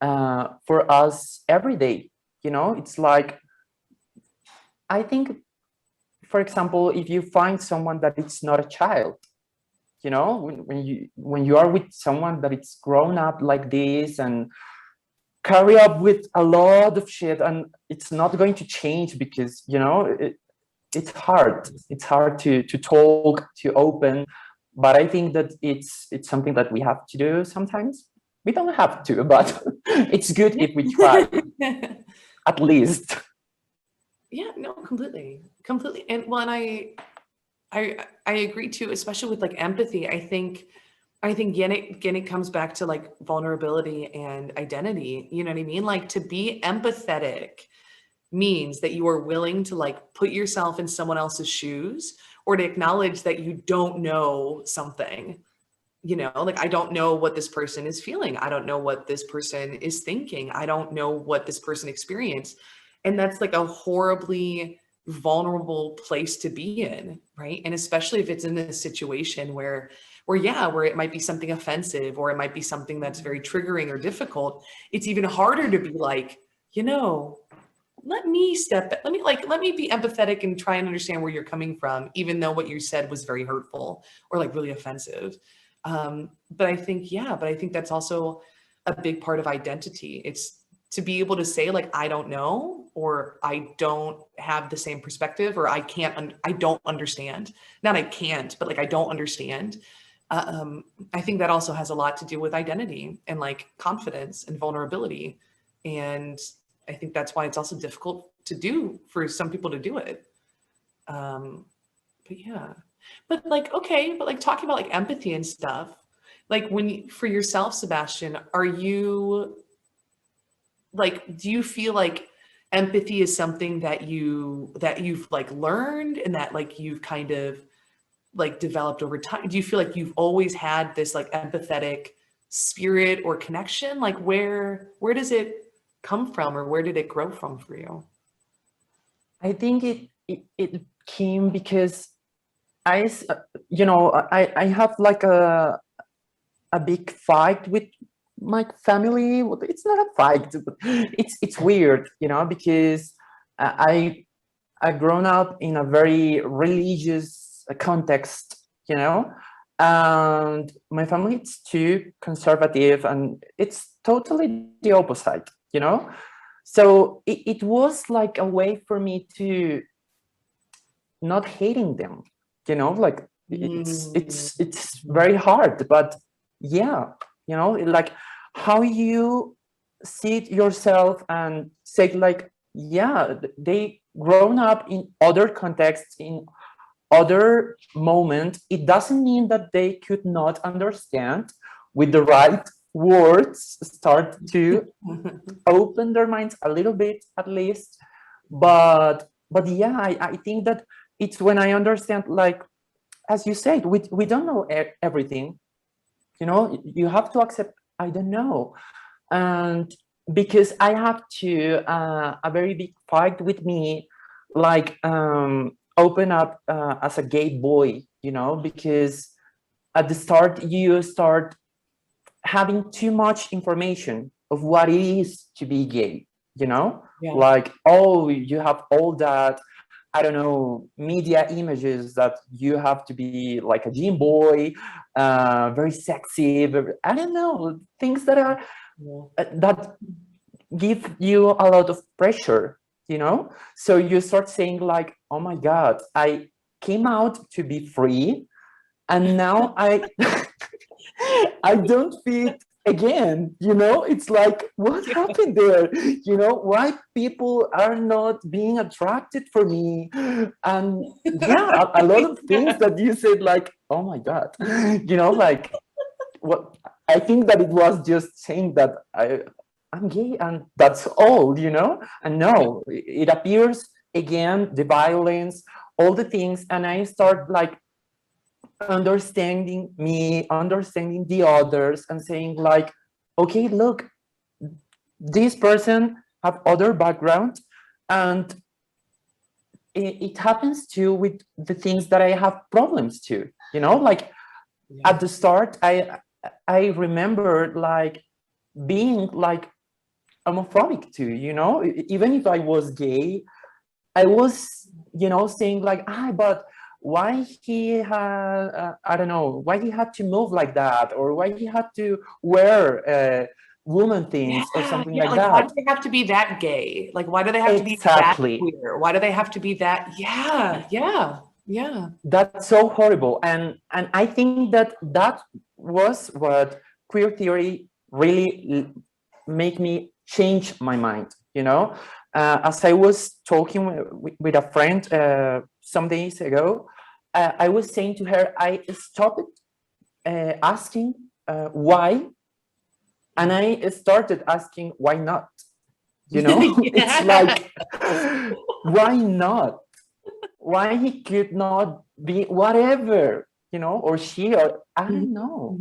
for us every day. It's like, I think, for example, if you find someone that it's not a child, when you are with someone that it's grown up like this and carry up with a lot of shit, and it's not going to change because it's hard to talk, to open. But I think that it's something that we have to do sometimes. We don't have to, but it's good if we try at least. Yeah, no, completely. And well, and I agree too, especially with like empathy. I think again it comes back to like vulnerability and identity. You know what I mean? Like, to be empathetic means that you are willing to like put yourself in someone else's shoes, or to acknowledge that you don't know something. You know, like, I don't know what this person is feeling. I don't know what this person is thinking. I don't know what this person experienced. And that's like a horribly vulnerable place to be in, right? And especially if it's in a situation where it might be something offensive, or it might be something that's very triggering or difficult. It's even harder to be like, you know, let me be empathetic and try and understand where you're coming from, even though what you said was very hurtful or like really offensive. But I think that's also a big part of identity. It's to be able to say, like, I don't know, or I don't have the same perspective, or I don't understand. Not I can't, but like, I don't understand. I think that also has a lot to do with identity and like confidence and vulnerability. And I think that's why it's also difficult to do for some people to do it. But yeah. But like, okay, but like talking about like empathy and stuff, like for yourself, Sebastian, are you like, do you feel like empathy is something that you've like learned and that like you've kind of like developed over time? Do you feel like you've always had this like empathetic spirit or connection? Like where does it come from, or where did it grow from for you? I think it came because I have like a big fight with my family. It's not a fight, but it's weird, because I grown up in a very religious context, and my family is too conservative, and it's totally the opposite, So it was like a way for me to not hating them, like it's very hard, but yeah, like how you see it yourself and say like, yeah, they grown up in other contexts, in other moments. It doesn't mean that they could not understand with the right words, start to open their minds a little bit at least. But yeah, I think that it's when I understand, like, as you said, we don't know everything, you have to accept, I don't know. And because I have to a very big fight with me, like open up as a gay boy, because at the start you start having too much information of what it is to be gay, like, oh, you have all that, I don't know, media images that you have to be like a gym boy, very sexy, I don't know, things that are that give you a lot of pressure, so you start saying like, oh my God, I came out to be free, and now I I don't fit again, it's like, what happened there? Why people are not being attracted for me? And yeah, a lot of things that you said, like, oh my God, like, what I think that it was just saying that I'm gay and that's all, and no, it appears again, the violence, all the things, and I start like understanding me, understanding the others, and saying like, okay, look, this person have other background, and it happens too with the things that I have problems too, like at the start, I remember like being like homophobic too, even if I was gay, I was, saying like, but why he had, I don't know, why he had to move like that, or why he had to wear woman things or something like that. Why do they have to be that gay? Like, why do they have to be that queer? Why do they have to be that? Yeah. That's so horrible. And I think that was what queer theory really made me change my mind, as I was talking with a friend some days ago, I was saying to her, I stopped asking why, and I started asking why not. It's like, why not? why he could not be whatever, you know, or she, or I don't know.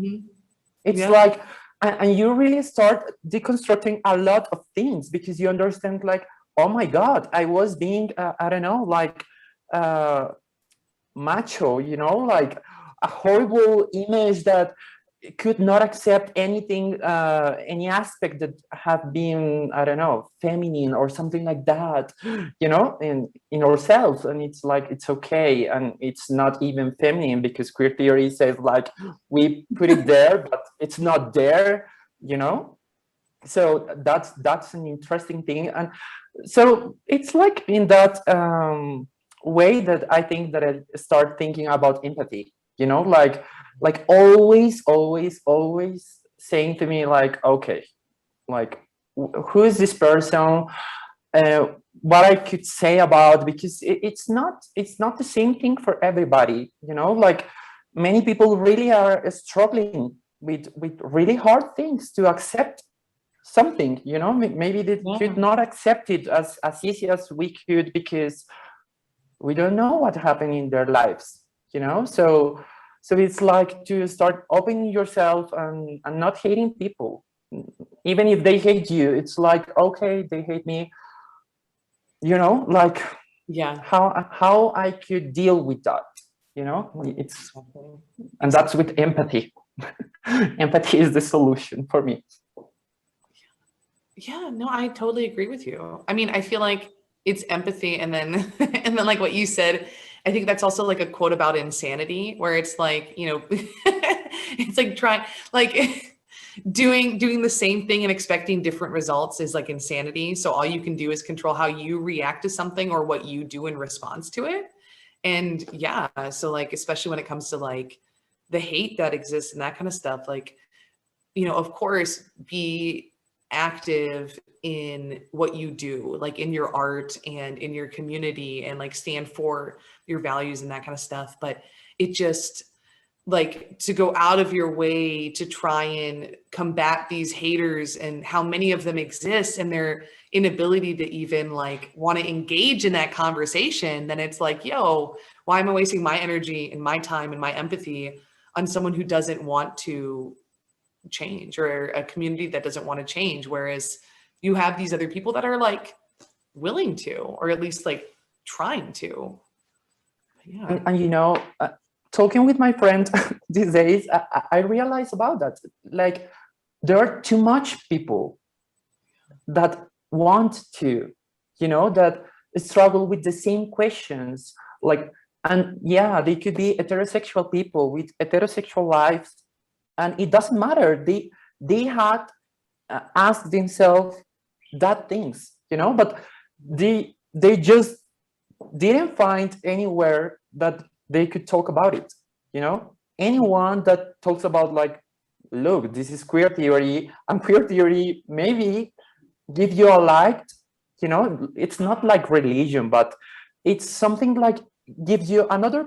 It's like, and you really start deconstructing a lot of things because you understand like, oh my God, I was being, I don't know, like macho, you know, like a horrible image that could not accept anything, any aspect that have been, I don't know, feminine or something like that, you know, in ourselves. And it's like, it's okay. And it's not even feminine because queer theory says like, we put it there, but it's not there, you know? So that's an interesting thing. And so it's like in that way that I think that I start thinking about empathy, you know, like always saying to me like, okay, like who is this person, what I could say about, because it's not the same thing for everybody, you know, like many people really are struggling with really hard things to accept something, you know, maybe they could not accept it as easy as we could because we don't know what happened in their lives, you know. So it's like to start opening yourself and not hating people, even if they hate you. It's like, okay, they hate me, you know, like how I could deal with that, you know. It's, and that's with empathy. Empathy is the solution for me. Yeah, no, I totally agree with you. I mean, I feel like it's empathy, and then and then like what you said, I think that's also like a quote about insanity, where it's like, you know, it's like trying, like doing the same thing and expecting different results is like insanity. So all you can do is control how you react to something or what you do in response to it. And yeah, so like, especially when it comes to like the hate that exists and that kind of stuff, like, you know, of course, be active in what you do, like in your art and in your community, and like stand for your values and that kind of stuff. But it just, like, to go out of your way to try and combat these haters and how many of them exist, and their inability to even like want to engage in that conversation, then it's like, yo, why am I wasting my energy and my time and my empathy on someone who doesn't want to change, or a community that doesn't want to change? Whereas you have these other people that are like willing to, or at least like trying to. Yeah. And you know, talking with my friend these days, I realize about that. Like, there are too much people that want to, you know, that struggle with the same questions. Like, and yeah, they could be heterosexual people with heterosexual lives, and it doesn't matter. They had asked themselves that things, you know, but they just didn't find anywhere that they could talk about it, you know. Anyone that talks about like, look, this is queer theory, and queer theory maybe give you a light, you know. It's not like religion, but it's something like gives you another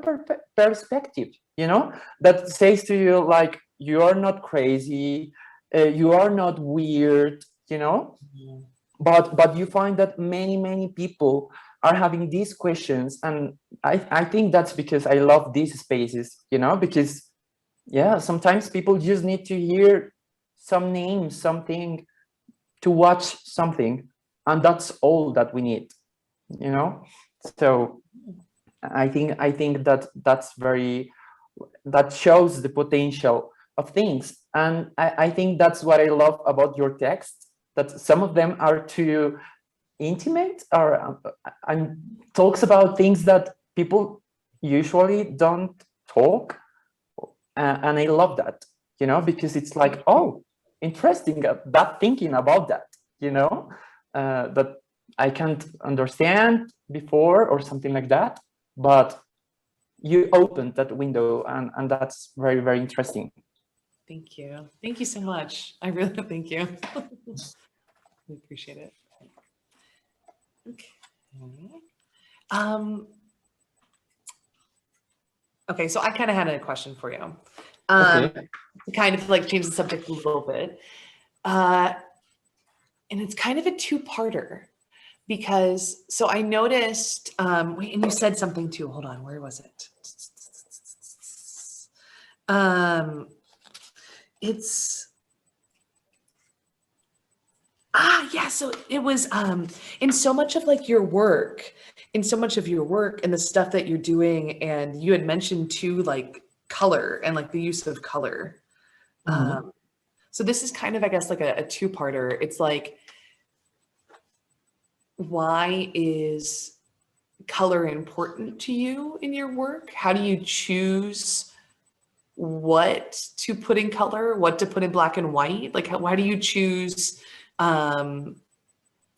perspective, you know, that says to you like, you are not crazy, you are not weird, you know. But you find that many people are having these questions, and I think that's because I love these spaces, you know, because yeah, sometimes people just need to hear some names, something, to watch something, and that's all that we need, you know. So I think that that's very, that shows the potential of things. And I think that's what I love about your text, that some of them are too intimate, or and talks about things that people usually don't talk, and I love that, you know, because it's like, oh, interesting, that thinking about that, you know, that I can't understand before or something like that, but you opened that window, and that's very interesting. Thank you so much. I really thank you. We appreciate it. Okay, so I kind of had a question for you. Okay. To kind of like change the subject a little bit. And it's kind of a two-parter. because so I noticed, wait, and you said something too. Hold on, where was it? It's yeah, so it was in so much of like your work, and the stuff that you're doing, and you had mentioned too, like color and like the use of color. So this is kind of, I guess, like a two-parter. It's like, why is color important to you in your work? How do you choose what to put in color, what to put in black and white? Like, why do you choose, yeah,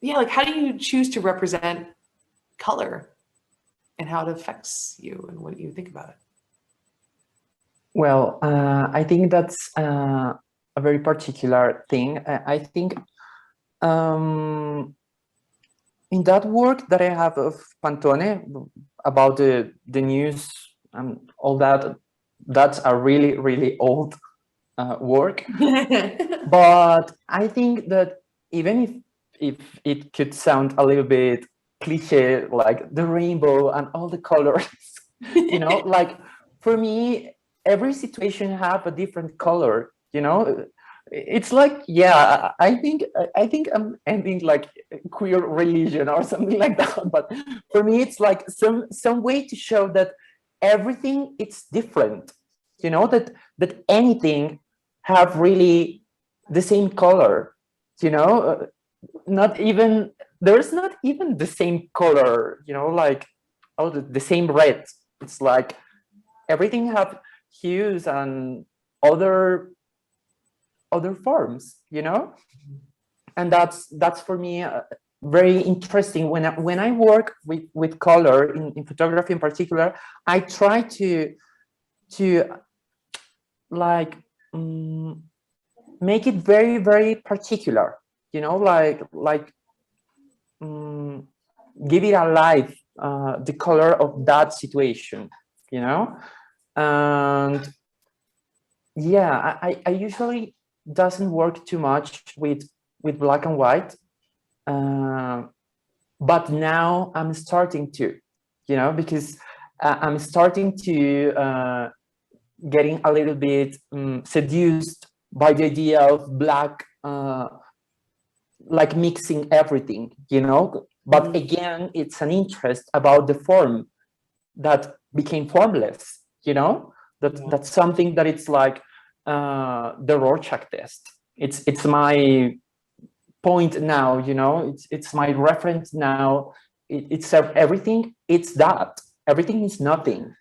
like how do you choose to represent color and how it affects you and what you think about it? Well, I think that's a very particular thing. I think in that work that I have of Pantone about the news and all that, that's a really, really old work. But I think that even if it could sound a little bit cliche, like the rainbow and all the colors, you know, like for me, every situation have a different color, you know. It's like, yeah, I think I'm ending like queer religion or something like that. But for me, it's like some way to show that everything it's different, you know, that anything have really the same color, you know, not even, there's not even the same color, you know, like, oh, the same red. It's like everything have hues and other forms, you know. And that's for me very interesting. When I work with color in photography in particular, I try to like make it very, very particular, you know, like give it a life, the color of that situation, you know. And yeah, I usually doesn't work too much with black and white, but now I'm starting to, you know, because I'm starting to getting a little bit seduced by the idea of black, like mixing everything, you know. But again, it's an interest about the form that became formless, you know. That's something that it's like the Rorschach test. It's my point now, you know. It's my reference now. It's everything. It's that everything is nothing,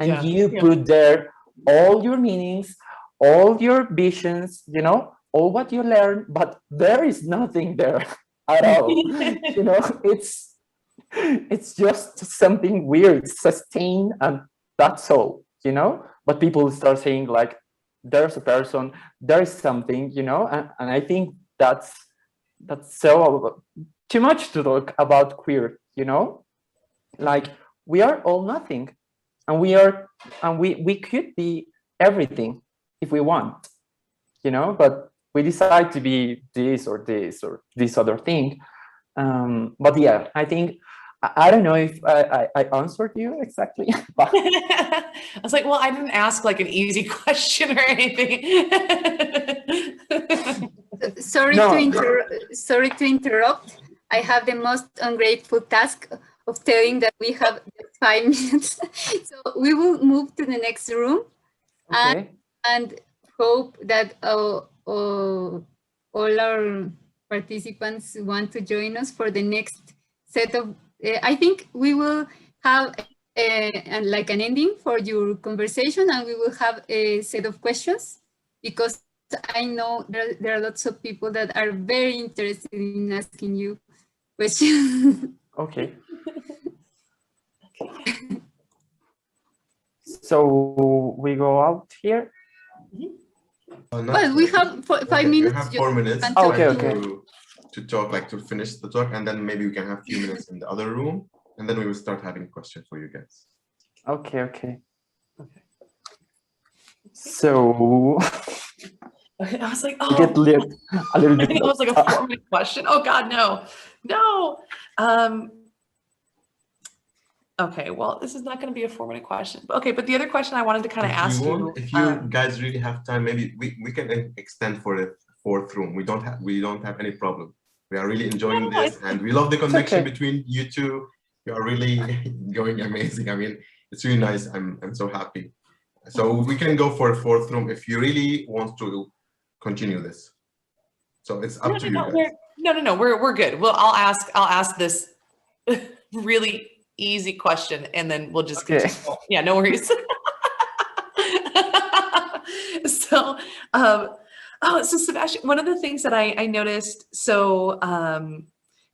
and you put there all your meanings, all your visions, you know, all what you learn, but there is nothing there at all. You know, it's just something weird, sustained, and that's all, you know. But people start saying like, there's a person, there is something, you know. And I think that's so too much to talk about queer, you know. Like, we are all nothing, and we could be everything if we want, you know. But we decide to be this or this or this other thing. But yeah, I think I don't know if I answered you exactly. But I was like, well, I didn't ask like an easy question or anything. Sorry to interrupt. I have the most ungrateful task of telling that we have 5 minutes. So we will move to the next room, okay. and hope that all our participants want to join us for the next set of, I think we will have like an ending for your conversation, and we will have a set of questions, because I know there are lots of people that are very interested in asking you questions. Okay. So we go out here. Well, we have 5 minutes. You have 4 minutes. Okay. To talk, like to finish the talk, and then maybe we can have a few minutes in the other room, and then we will start having questions for you guys. Okay. So I was like, Get oh, a little I bit. think it was like a 4-minute question. Oh God, no. Okay, well, this is not going to be a 4-minute question. Okay, but the other question I wanted to kind of ask you. If you guys really have time, maybe we can extend for the fourth room. We don't have any problem. We are really enjoying this, and we love the connection between you two. You are really going amazing. I mean, it's really nice. I'm so happy. So we can go for a fourth room if you really want to continue this. So it's up to you guys. No. We're good. Well, I'll ask this really easy question, and then we'll just continue. Yeah, no worries. So, so Sebastian, one of the things that I noticed, so, and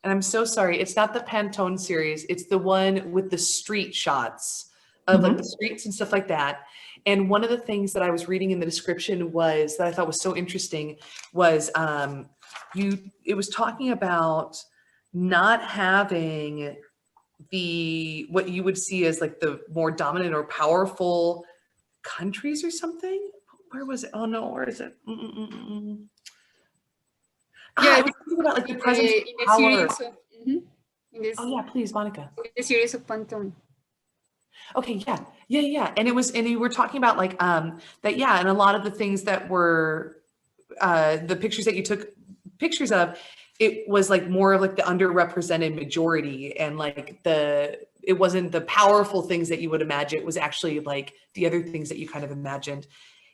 I'm so sorry, it's not the Pantone series, it's the one with the street shots of like the streets and stuff like that. And one of the things that I was reading in the description was, that I thought was so interesting, was it was talking about not having what you would see as like the more dominant or powerful countries or something. Where was it? Oh no, where is it? Yeah, I was thinking about like the presence of power. Oh yeah, please, Monica. The series of Pantone. Okay, yeah. And you were talking about like that, yeah, and a lot of the things that were the pictures that you took pictures of, it was like more of like the underrepresented majority, and like it wasn't the powerful things that you would imagine. It was actually like the other things that you kind of imagined.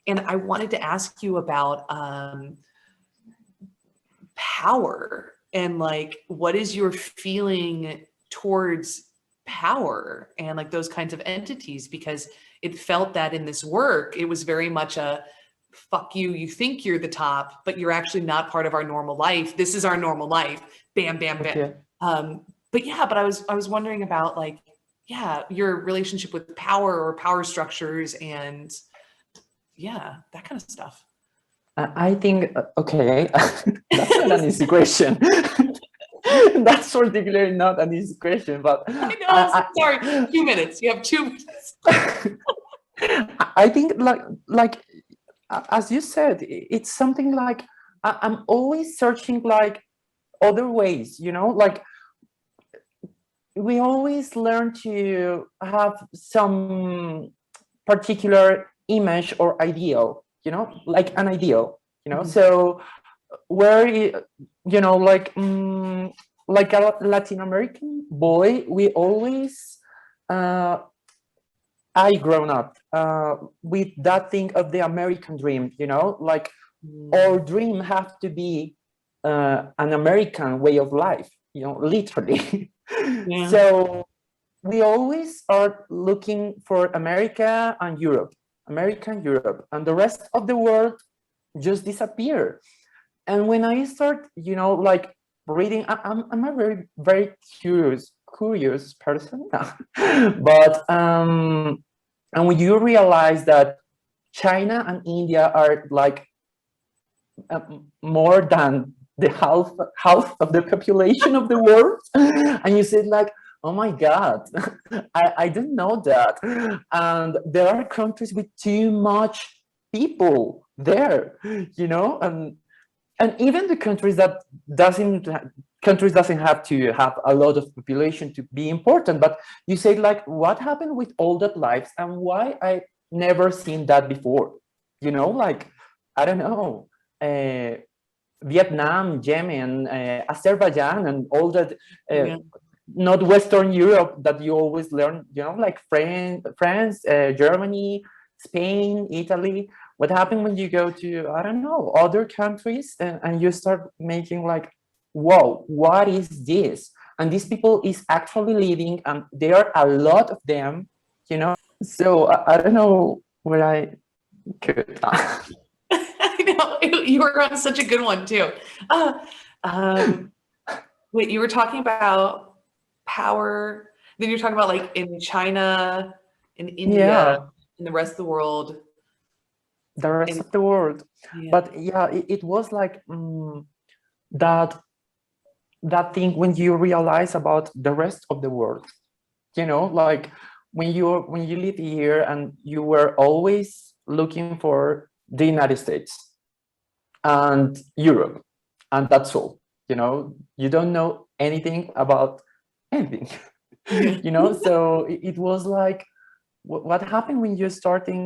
And I wanted to ask you about power, and like, what is your feeling towards power and like those kinds of entities? Because it felt that in this work, it was very much a fuck you, you think you're the top, but you're actually not part of our normal life. This is our normal life. Bam, bam, bam. Okay. But I was wondering about like, yeah, your relationship with power or power structures, and yeah, that kind of stuff. I think, okay, that's not an easy question. That's particularly not an easy question, but I know, sorry, 2 minutes. You have 2 minutes. I think like as you said, it's something like I'm always searching like other ways, you know, like we always learn to have some particular image or ideal, you know, like an ideal, you know. So where, you know, like a Latin American boy, we always I grown up with that thing of the American dream, you know, like our dream have to be an American way of life, you know, literally. Yeah. So we always are looking for America and Europe, and the rest of the world just disappear. And when I start, you know, like reading, I'm a very, very curious person, but and when you realize that China and India are like more than the half of the population of the world, and you say like, oh my God, I didn't know that. And there are countries with too much people there, you know, and even the countries that doesn't have to have a lot of population to be important, but you say like, what happened with all that lives, and why I never seen that before, you know, like, I don't know, Vietnam, Yemen, Azerbaijan, and all that, not Western Europe that you always learn, you know, like France, Germany, Spain, Italy. What happened when you go to, I don't know, other countries, and you start making like, whoa, what is this? And these people is actually living, and there are a lot of them, you know. So I don't know where I could. I know, you were on such a good one too. Wait, you were talking about power, then you're talking about like in China, in India, in the rest of the world. The rest of the world. Yeah. But yeah, it was like that thing when you realize about the rest of the world, you know, like when you live here and you were always looking for the United States, and Europe, and that's all. You know, you don't know anything about anything. You know, so it was like, what happened when you're starting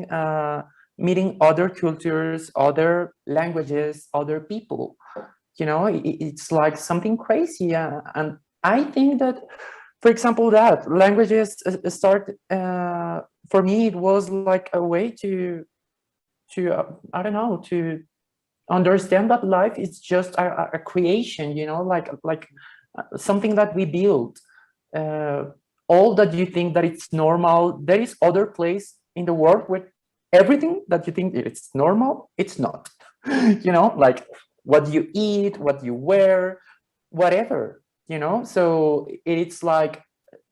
meeting other cultures, other languages, other people? You know, it's like something crazy. And I think that, for example, that languages start, for me, it was like a way to I don't know, to understand that life is just a creation, you know, like something that we build. All that you think that it's normal, there is other place in the world where everything that you think it's normal, it's not. You know, like what you eat, what you wear, whatever, you know. So it's like,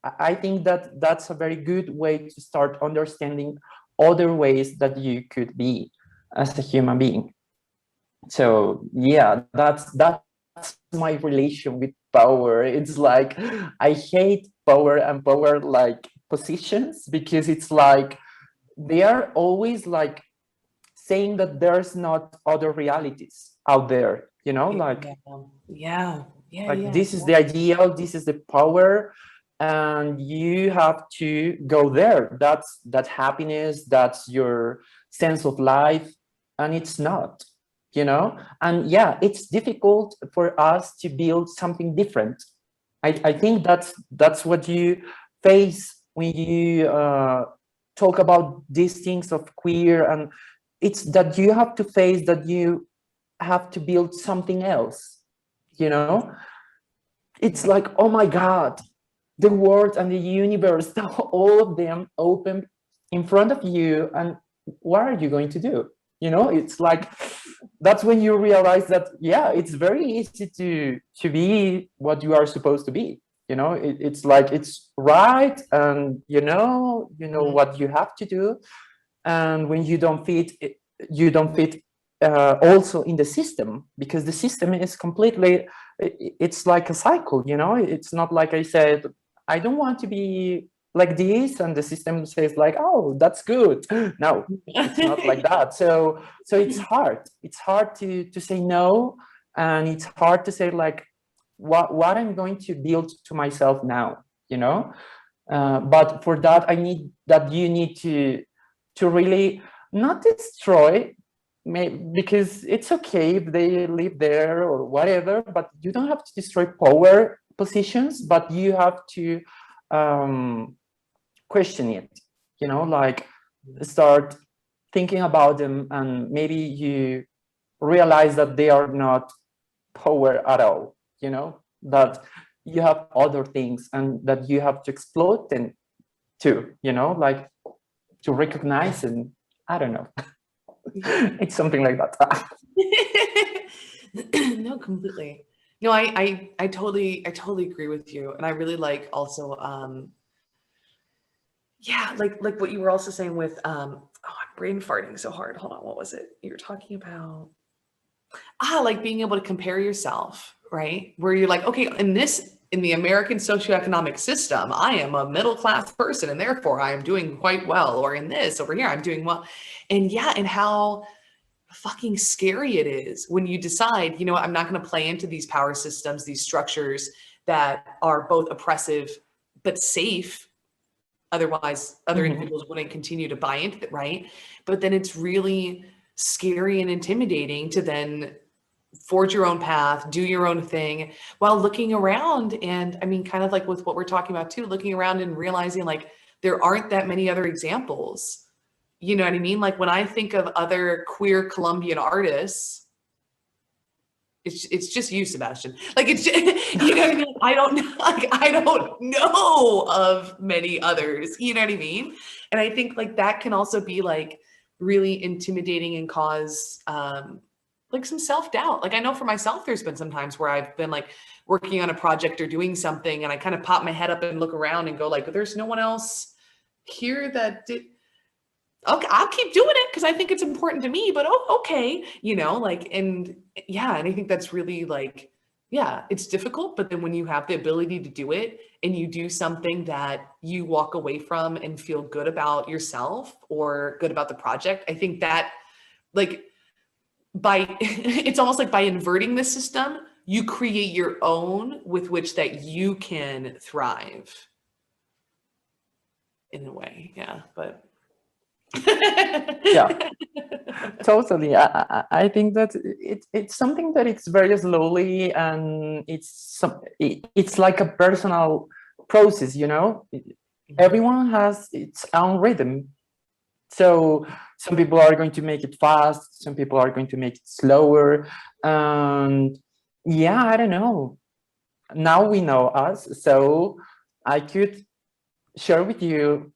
I think that that's a very good way to start understanding other ways that you could be as a human being. So yeah, that's my relation with power. It's like, I hate power and power like positions, because it's like they are always like saying that there's not other realities out there, you know, like this is the ideal, this is the power, and you have to go there. That's happiness, that's your sense of life, and it's not, you know. And yeah, it's difficult for us to build something different. I think that's what you face when you talk about these things of queer, and it's that you have to face that you have to build something else, you know. It's like, oh my God, the world and the universe, all of them open in front of you, and what are you going to do? You know, it's like, that's when you realize that, yeah, it's very easy to be what you are supposed to be. You know, it's like, it's right, and you know what you have to do. And when you don't fit, you don't fit also in the system, because the system is completely, it's like a cycle, you know. It's not like I said, I don't want to be like this, and the system says like, oh, that's good. No, it's not like that. So it's hard to say no, and it's hard to say like what I'm going to build to myself now, you know. But for that, you need to really not destroy, because it's okay if they live there or whatever, but you don't have to destroy power positions, but you have to question it, you know, like start thinking about them, and maybe you realize that they are not power at all, you know, that you have other things and that you have to exploit them too, you know, like to recognize, and I don't know. It's something like that. No, completely. No, I totally agree with you. And I really like also, yeah, like what you were also saying with, oh, I'm brain farting so hard. Hold on. What was it you were talking about? Like being able to compare yourself, right? Where you're like, okay, in the American socioeconomic system, I am a middle-class person, and therefore I am doing quite well. Or in this over here, I'm doing well. And yeah, and how fucking scary it is when you decide, you know what, I'm not going to play into these power systems, these structures that are both oppressive but safe. Otherwise, other individuals wouldn't continue to buy into it, right? But then it's really scary and intimidating to then forge your own path, do your own thing, while looking around. And I mean, kind of like with what we're talking about too, looking around and realizing like there aren't that many other examples. You know what I mean? Like when I think of other queer Colombian artists, it's just you, Sebastian. Like it's just, you know what I mean? I don't know of many others. You know what I mean? And I think like that can also be like really intimidating and cause like some self-doubt. Like I know for myself, there's been some times where I've been like working on a project or doing something, and I kind of pop my head up and look around and go like, there's no one else here that did. Okay, I'll keep doing it because I think it's important to me, but okay, you know, like, and yeah, and I think that's really like, yeah, it's difficult, but then when you have the ability to do it and you do something that you walk away from and feel good about yourself or good about the project, I think that like it's almost like by inverting the system, you create your own with which that you can thrive in a way. Yeah, but Yeah, totally. I think that it's something that it's very slowly, and it's like a personal process, you know. Everyone has its own rhythm. So some people are going to make it fast, some people are going to make it slower. And yeah, I don't know. Now we know us, so I could share with you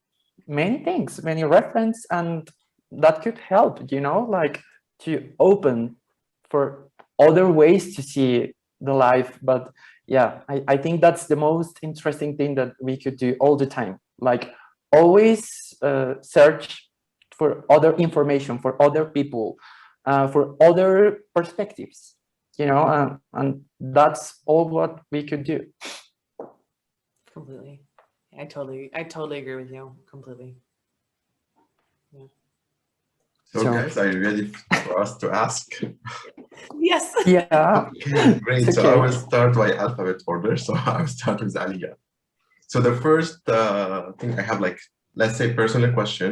many things, many reference, and that could help, you know, like to open for other ways to see the life. But yeah, I think that's the most interesting thing that we could do all the time. Like always search for other information, for other people, for other perspectives, you know, and that's all what we could do. completely. I totally agree with you completely. Yeah. So guys, are you ready for us to ask? Yes. Yeah. Okay, great. It's So I okay. will start by alphabet order. So I will start with Alia. So the first thing I have, like, let's say personal question.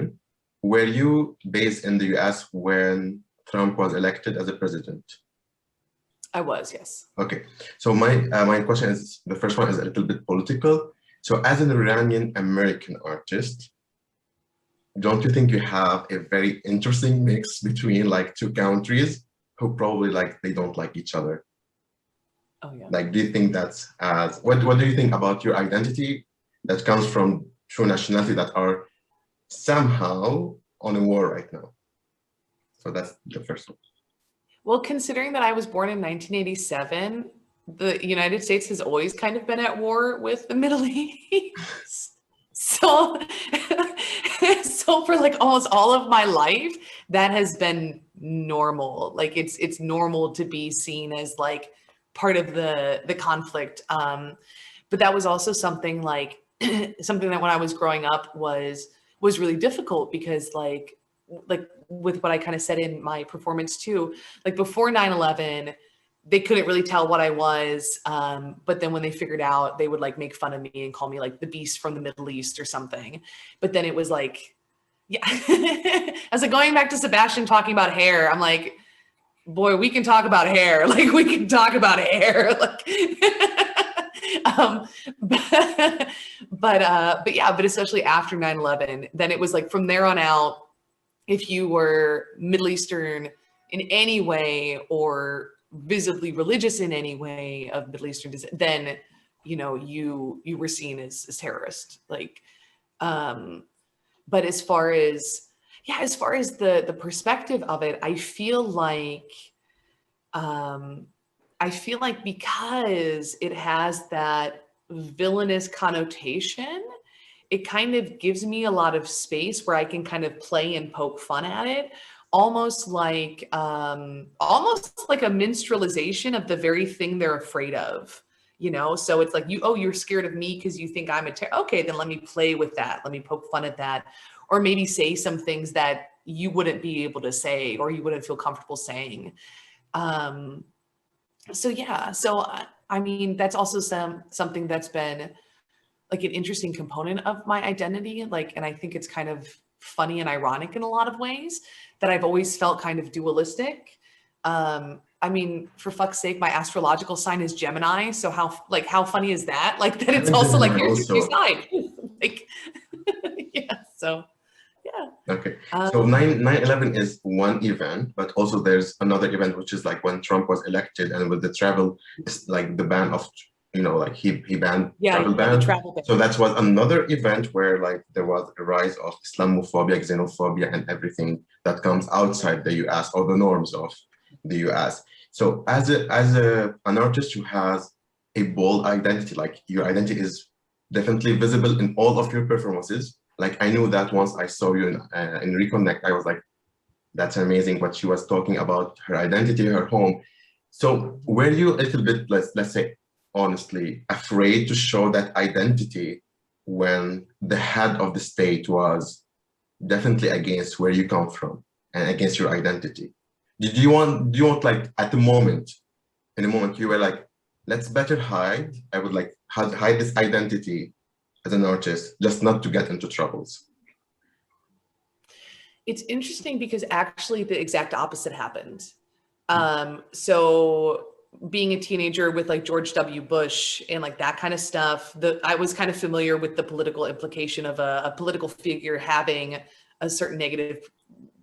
Were you based in the US when Trump was elected as a president? I was, yes. Okay. So my question is, the first one is a little bit political. So as an Iranian American artist, don't you think you have a very interesting mix between like two countries who probably like they don't like each other? Oh yeah. Like, do you think that's as what do you think about your identity that comes from two nationalities that are somehow on a war right now? So that's the first one. Well, considering that I was born in 1987, the United States has always kind of been at war with the Middle East. So, so for like almost all of my life, that has been normal. Like it's normal to be seen as like part of the conflict. But that was also something like something that when I was growing up was really difficult because like with what I kind of said in my performance too, like before 9/11, they couldn't really tell what I was. But then when they figured out, they would like make fun of me and call me like the beast from the Middle East or something. But then it was like, yeah, I was like going back to Sebastian talking about hair. I'm like, boy, we can talk about hair. Like we can talk about hair. Like, but yeah, but especially after 9/11, then it was like from there on out, if you were Middle Eastern in any way or visibly religious in any way of Middle Eastern descent, then you know you were seen as terrorist. Like, but as far as the perspective of it, I feel like because it has that villainous connotation, it kind of gives me a lot of space where I can kind of play and poke fun at it, almost like a minstrelization of the very thing they're afraid of, you know? So it's like, you're scared of me because you think I'm okay, then let me play with that. Let me poke fun at that. Or maybe say some things that you wouldn't be able to say, or you wouldn't feel comfortable saying. So yeah, so I mean, that's also something that's been like an interesting component of my identity. Like, and I think it's kind of funny and ironic in a lot of ways that I've always felt kind of dualistic. I mean, for fuck's sake, my astrological sign is Gemini. So how funny is that? Like that it's also like, here's your side. Like, yeah, so yeah. Okay, so 9/11 is one event, but also there's another event, which is like when Trump was elected and with the travel, like the ban of, you know, like he banned travel ban. So that was another event where like there was a rise of Islamophobia, xenophobia, and everything that comes outside the US or the norms of the US. So as an artist who has a bold identity, like your identity is definitely visible in all of your performances. Like I knew that once I saw you in Reconnect, I was like, that's amazing what she was talking about, her identity, her home. So were you a little bit, let's say, honestly, afraid to show that identity when the head of the state was definitely against where you come from and against your identity? do you want like at the moment, in a moment you were like, let's better hide, I would like hide this identity as an artist, just not to get into troubles? It's interesting because actually the exact opposite happened. So being a teenager with like George W. Bush and like that kind of stuff, I was kind of familiar with the political implication of a political figure having a certain negative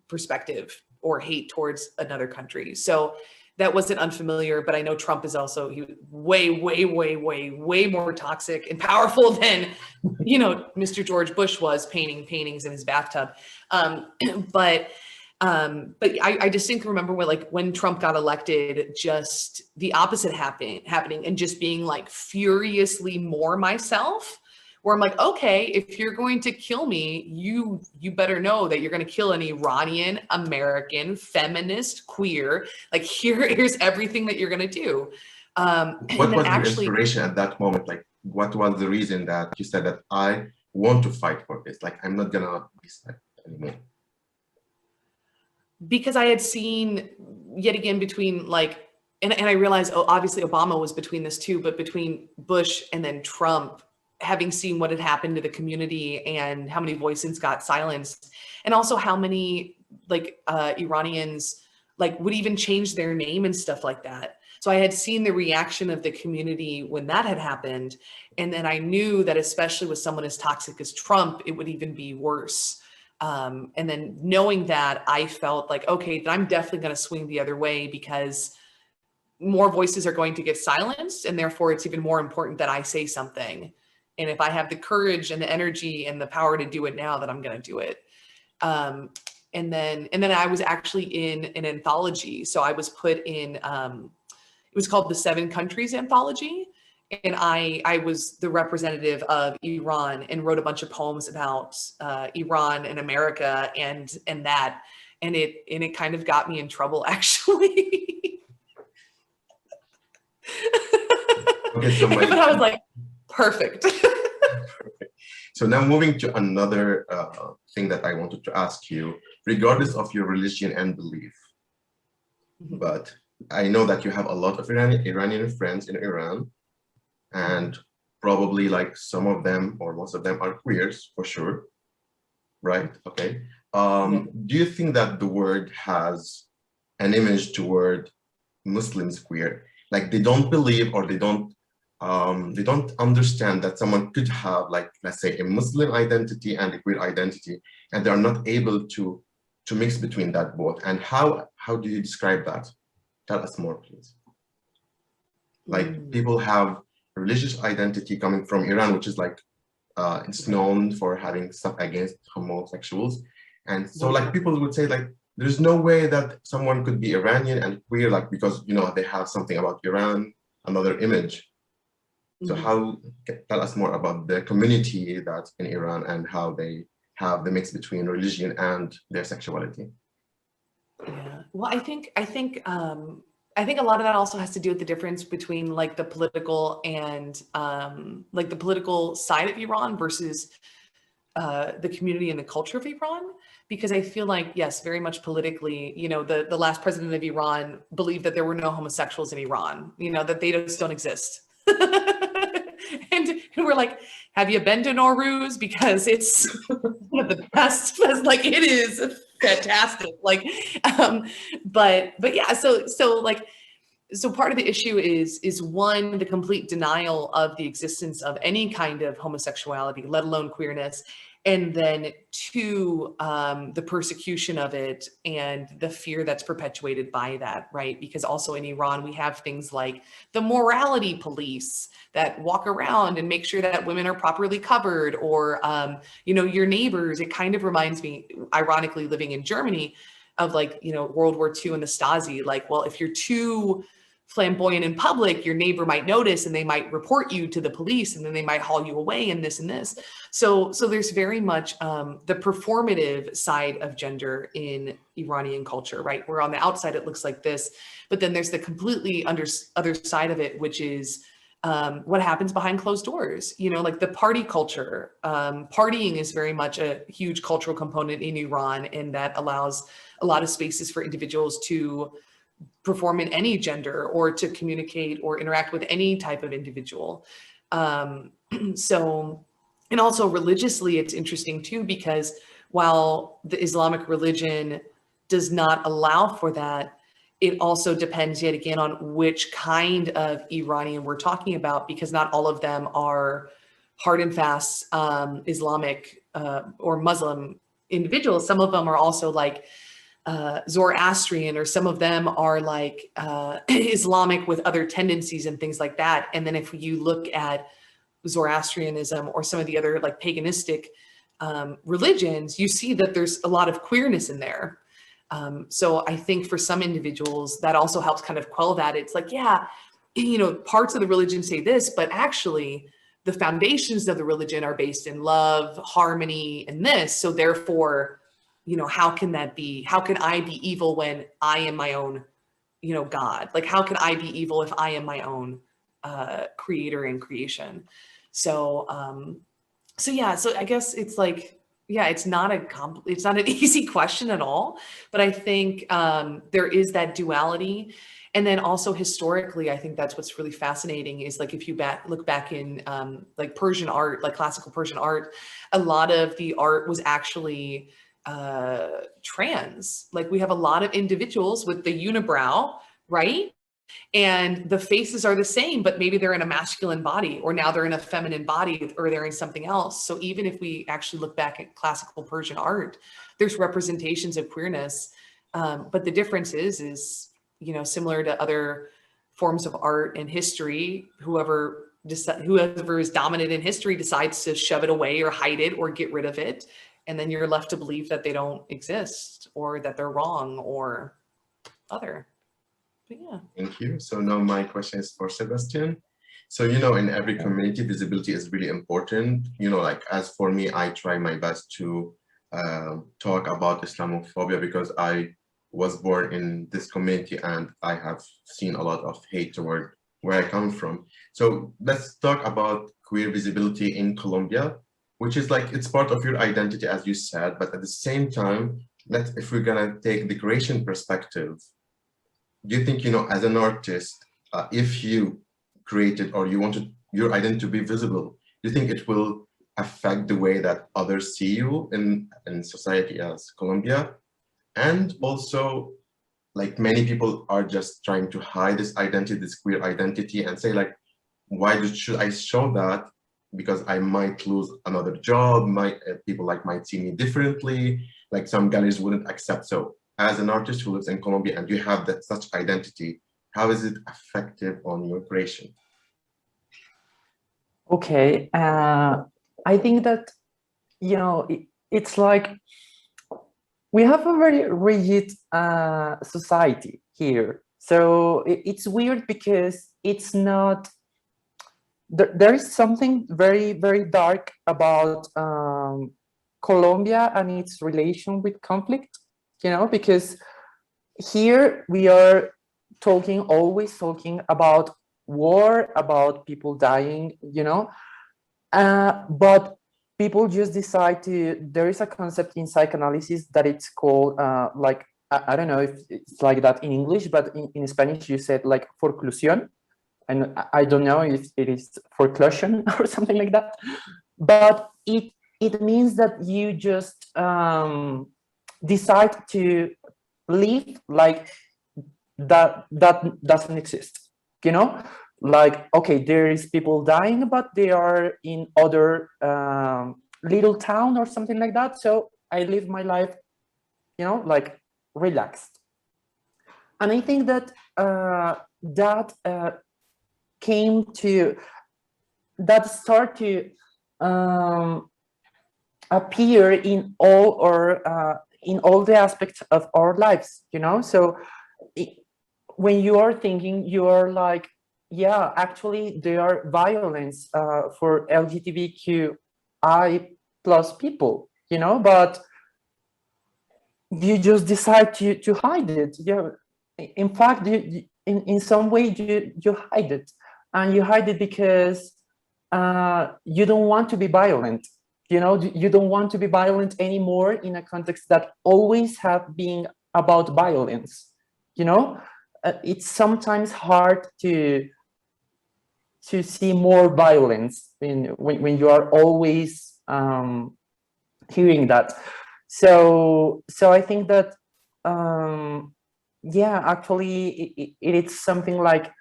perspective or hate towards another country. So that wasn't unfamiliar, but I know Trump is also way more toxic and powerful than, you know, Mr. George Bush was painting paintings in his bathtub. But I distinctly remember when Trump got elected, just the opposite happening and just being like furiously more myself, where I'm like, okay, if you're going to kill me, you better know that you're going to kill an Iranian, American, feminist, queer. Like here's everything that you're going to do. What was your inspiration at that moment? Like, what was the reason that you said that I want to fight for this? Like, I'm not gonna be sad anymore. Because I had seen yet again between like, and I realized, oh, obviously Obama was between this too, but between Bush and then Trump, having seen what had happened to the community and how many voices got silenced, and also how many like Iranians like would even change their name and stuff like that. So I had seen the reaction of the community when that had happened. And then I knew that especially with someone as toxic as Trump, it would even be worse. And then knowing that, I felt like, okay, I'm definitely going to swing the other way because more voices are going to get silenced. And therefore it's even more important that I say something. And if I have the courage and the energy and the power to do it now, then I'm going to do it. And then I was actually in an anthology. So I was put in, it was called the 7 Countries Anthology. And I was the representative of Iran and wrote a bunch of poems about Iran and America and that. And it kind of got me in trouble, actually. Okay, so but I was like, perfect. So now moving to another thing that I wanted to ask you, regardless of your religion and belief, but I know that you have a lot of Iranian friends in Iran, and probably like some of them or most of them are queers for sure, right? Okay. Do you think that the word has an image toward Muslims queer? Like they don't believe or they don't understand that someone could have, like, let's say, a Muslim identity and a queer identity, and they are not able to mix between that both. And how do you describe that? Tell us more, please. Like people have a religious identity coming from Iran, which is like, it's known for having stuff against homosexuals. And so like people would say like, there's no way that someone could be Iranian and queer, like, because, you know, they have something about Iran, another image. So tell us more about the community that's in Iran and how they have the mix between religion and their sexuality. Yeah, well, I think a lot of that also has to do with the difference between like the political and like the political side of Iran versus the community and the culture of Iran. Because I feel like, yes, very much politically, you know, the last president of Iran believed that there were no homosexuals in Iran, you know, that they just don't exist. and we're like, have you been to Nowruz? Because it's one of the best, like it is fantastic. Like, but yeah, so part of the issue is one, the complete denial of the existence of any kind of homosexuality, let alone queerness. And then two, the persecution of it and the fear that's perpetuated by that, right? Because also in Iran, we have things like the morality police that walk around and make sure that women are properly covered, or, you know, your neighbors. It kind of reminds me, ironically, living in Germany, of like, you know, World War II and the Stasi. Like, well, if you're too flamboyant in public, your neighbor might notice and they might report you to the police, and then they might haul you away and this and this. So there's very much the performative side of gender in Iranian culture, right? Where on the outside it looks like this, but then there's the completely other side of it, which is what happens behind closed doors, you know, like the party culture. Partying is very much a huge cultural component in Iran, and that allows a lot of spaces for individuals to perform in any gender or to communicate or interact with any type of individual. So, and also religiously, it's interesting too, because while the Islamic religion does not allow for that, it also depends yet again on which kind of Iranian we're talking about, because not all of them are hard and fast Islamic or Muslim individuals. Some of them are also like Zoroastrian, or some of them are like Islamic with other tendencies and things like that. And then if you look at Zoroastrianism or some of the other like paganistic religions, you see that there's a lot of queerness in there. So I think for some individuals that also helps kind of quell that. It's like, yeah, you know, parts of the religion say this, but actually the foundations of the religion are based in love, harmony, and this. So therefore, you know, how can that be? How can I be evil when I am my own, you know, God? Like, how can I be evil if I am my own creator and creation? So, so yeah, so I guess it's like, yeah, it's not an easy question at all, but I think there is that duality. And then also historically, I think that's what's really fascinating is like, if you look back in like Persian art, like classical Persian art, a lot of the art was actually trans. Like we have a lot of individuals with the unibrow, right? And the faces are the same, but maybe they're in a masculine body, or now they're in a feminine body, or they're in something else. So even if we actually look back at classical Persian art, there's representations of queerness. But the difference is, you know, similar to other forms of art and history, whoever is dominant in history decides to shove it away or hide it or get rid of it. And then you're left to believe that they don't exist or that they're wrong or other. But yeah. Thank you. So now my question is for Sebastian. So, you know, in every community, visibility is really important. You know, like as for me, I try my best to talk about Islamophobia because I was born in this community and I have seen a lot of hate toward where I come from. So let's talk about queer visibility in Colombia, which is like, it's part of your identity, as you said, but at the same time, if we're gonna take the creation perspective, do you think, you know, as an artist, if you created or you wanted your identity to be visible, do you think it will affect the way that others see you in society as Colombia? And also, like many people are just trying to hide this identity, this queer identity, and say like, why should I show that? Because I might lose another job, people might see me differently, like some galleries wouldn't accept. So as an artist who lives in Colombia and you have that such identity, how is it effective on your creation? Okay, I think that, you know, it's like we have a very rigid society here. So it's weird because it's not, there is something very, very dark about Colombia and its relation with conflict, you know, because here we are always talking about war, about people dying, you know, but people just decide there is a concept in psychoanalysis that it's called like, I don't know if it's like that in English, but in Spanish you said like forclusión. And I don't know if it is foreclusion or something like that, but it means that you just decide to live like that doesn't exist, you know, like, okay, there is people dying, but they are in other little town or something like that. So I live my life, you know, like relaxed. And I think that start to appear in all the aspects of our lives, you know. So when you are thinking, you are like, yeah, actually there are violence for LGBTQI plus people, you know, but you just decide to hide it. Yeah, in fact, in some way you hide it. and you hide it because you don't want to be violent. You know, you don't want to be violent anymore in a context that always have been about violence. You know, it's sometimes hard to see more violence when you are always hearing that. So I think that yeah, actually it is something like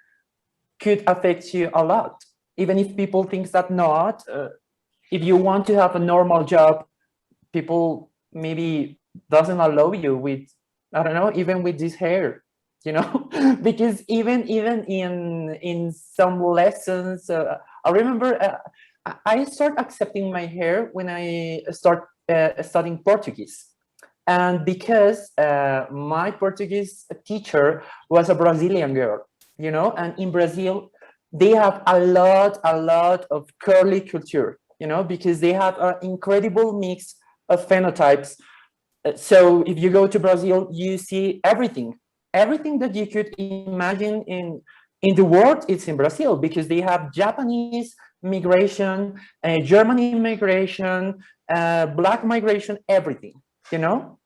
could affect you a lot, even if people think that not. If you want to have a normal job, people maybe doesn't allow you with, I don't know, even with this hair, you know, because even in some lessons, I remember I start accepting my hair when I start studying Portuguese. And because my Portuguese teacher was a Brazilian girl, you know, and in Brazil, they have a lot of curly culture, you know, because they have an incredible mix of phenotypes. So if you go to Brazil, you see everything that you could imagine in the world. It's in Brazil, because they have Japanese migration, German immigration, Black migration, everything, you know.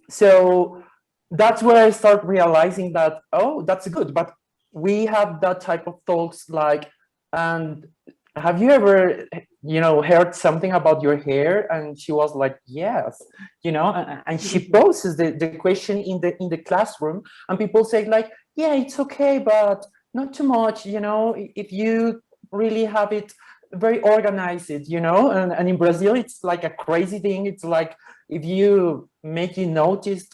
So that's where I start realizing that, oh, that's good, but we have that type of talks like, and have you ever, you know, heard something about your hair? And she was like, yes, you know, and she poses the question in the classroom, and people say like, yeah, it's okay, but not too much, you know, if you really have it very organized, you know. And in Brazil, it's like a crazy thing. It's like, if you make you notice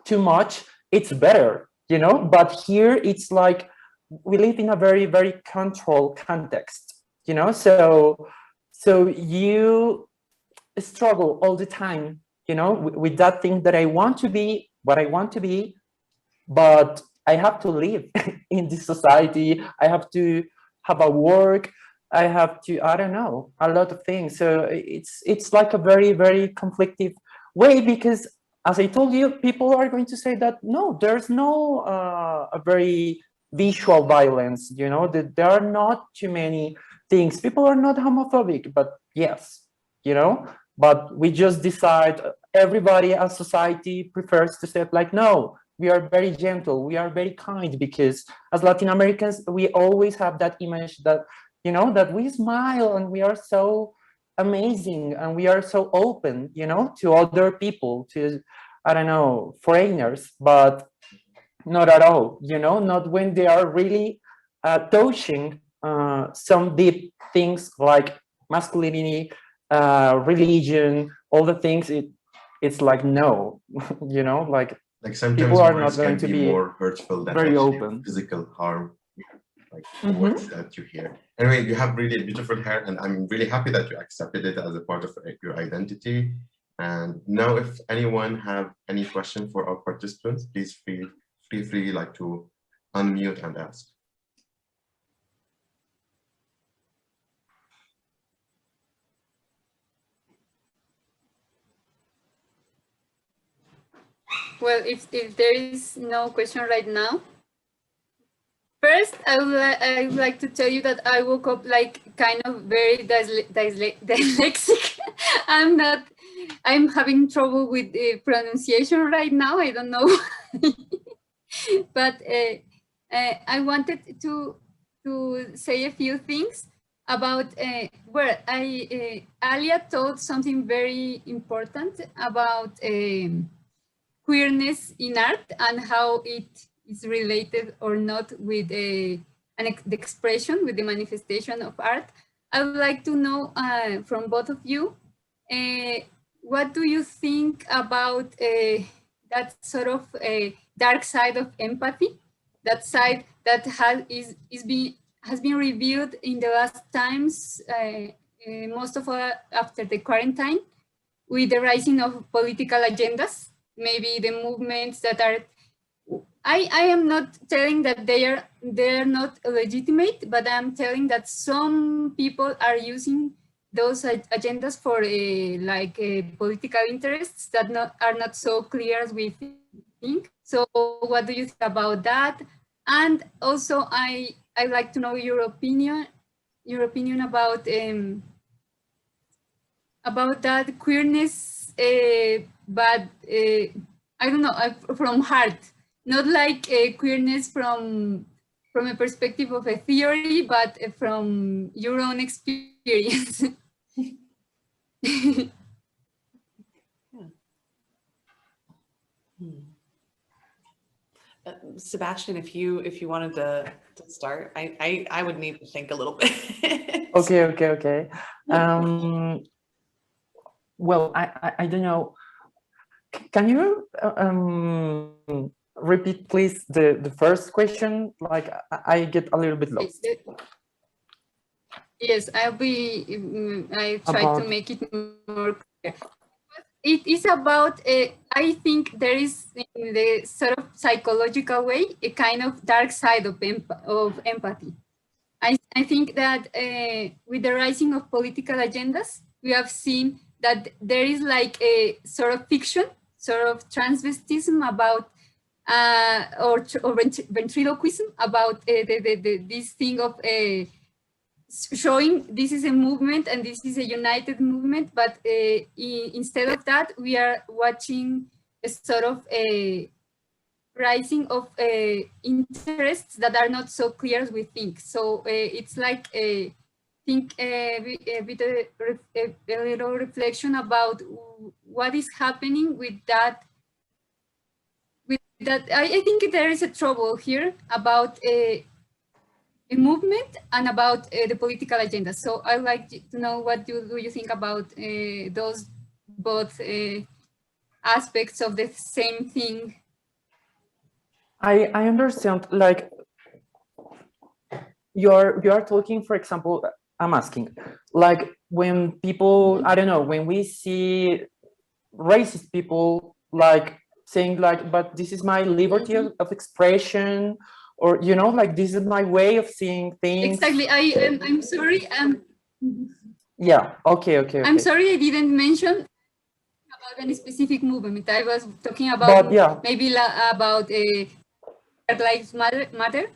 too much, it's better, you know. But here it's like we live in a very, very controlled context, you know. So you struggle all the time, you know, with that thing that I want to be, what I want to be, but I have to live in this society. I have to have a work. I have to, I don't know, a lot of things. So it's like a very, very conflictive way, because as I told you, people are going to say that no, there's no a very visual violence, you know, that there are not too many things. People are not homophobic, but yes, you know, but we just decide, everybody as society prefers to say like, no, we are very gentle, we are very kind, because as Latin Americans, we always have that image that, you know, that we smile and we are so amazing and we are so open, you know, to other people, to, I don't know, foreigners, but not at all, you know, not when they are really touching some deep things like masculinity, religion, all the things. It's like, no, you know, like sometimes people are words not going can to be be more hurtful than very actually open. physical harm, like the words that you hear. Anyway, you have really beautiful hair, and I'm really happy that you accepted it as a part of your identity. And now, if anyone have any question for our participants, please feel free like to unmute and ask. Well, if there is no question right now, first I would like to tell you that I woke up like kind of very dyslexic. I'm having trouble with the pronunciation right now. I don't know, but I wanted to say a few things about where Alia told something very important about queerness in art and how it is related or not with the expression, with the manifestation of art. I would like to know from both of you, what do you think about that sort of dark side of empathy, that side that has been revealed in the last times, most of all after the quarantine, with the rising of political agendas, maybe the movements that are, I am not telling that they're not legitimate, but I'm telling that some people are using those agendas for political interests that are not so clear as we think. So what do you think about that? And also I I'd like to know your opinion about that queerness, but I don't know, from heart, not like queerness from a perspective of a theory, but from your own experience. Sebastian, if you wanted to start, I would need to think a little bit. Okay. Well, I don't know. Can you repeat, please, the first question? Like, I get a little bit lost. Yes, I try to make it more clear. It is about, I think there is, in the sort of psychological way, a kind of dark side of empathy. I think that with the rising of political agendas, we have seen that there is like a sort of fiction, sort of transvestism about, or ventriloquism about this thing of showing this is a movement and this is a united movement, but instead of that, we are watching a sort of a rising of interests that are not so clear as we think. So it's like a little reflection about what is happening with that. I think there is a trouble here about a movement and about the political agenda. So I'd like to know what do you think about those both aspects of the same thing. I understand, like, you're talking, for example, I'm asking, like, when people, I don't know, when we see racist people like saying like, but this is my liberty of expression, or, you know, like, this is my way of seeing things. Exactly. I'm sorry. Yeah. Okay. I'm sorry I didn't mention about any specific movement. I was talking about, but, yeah, maybe about Black Lives Matter.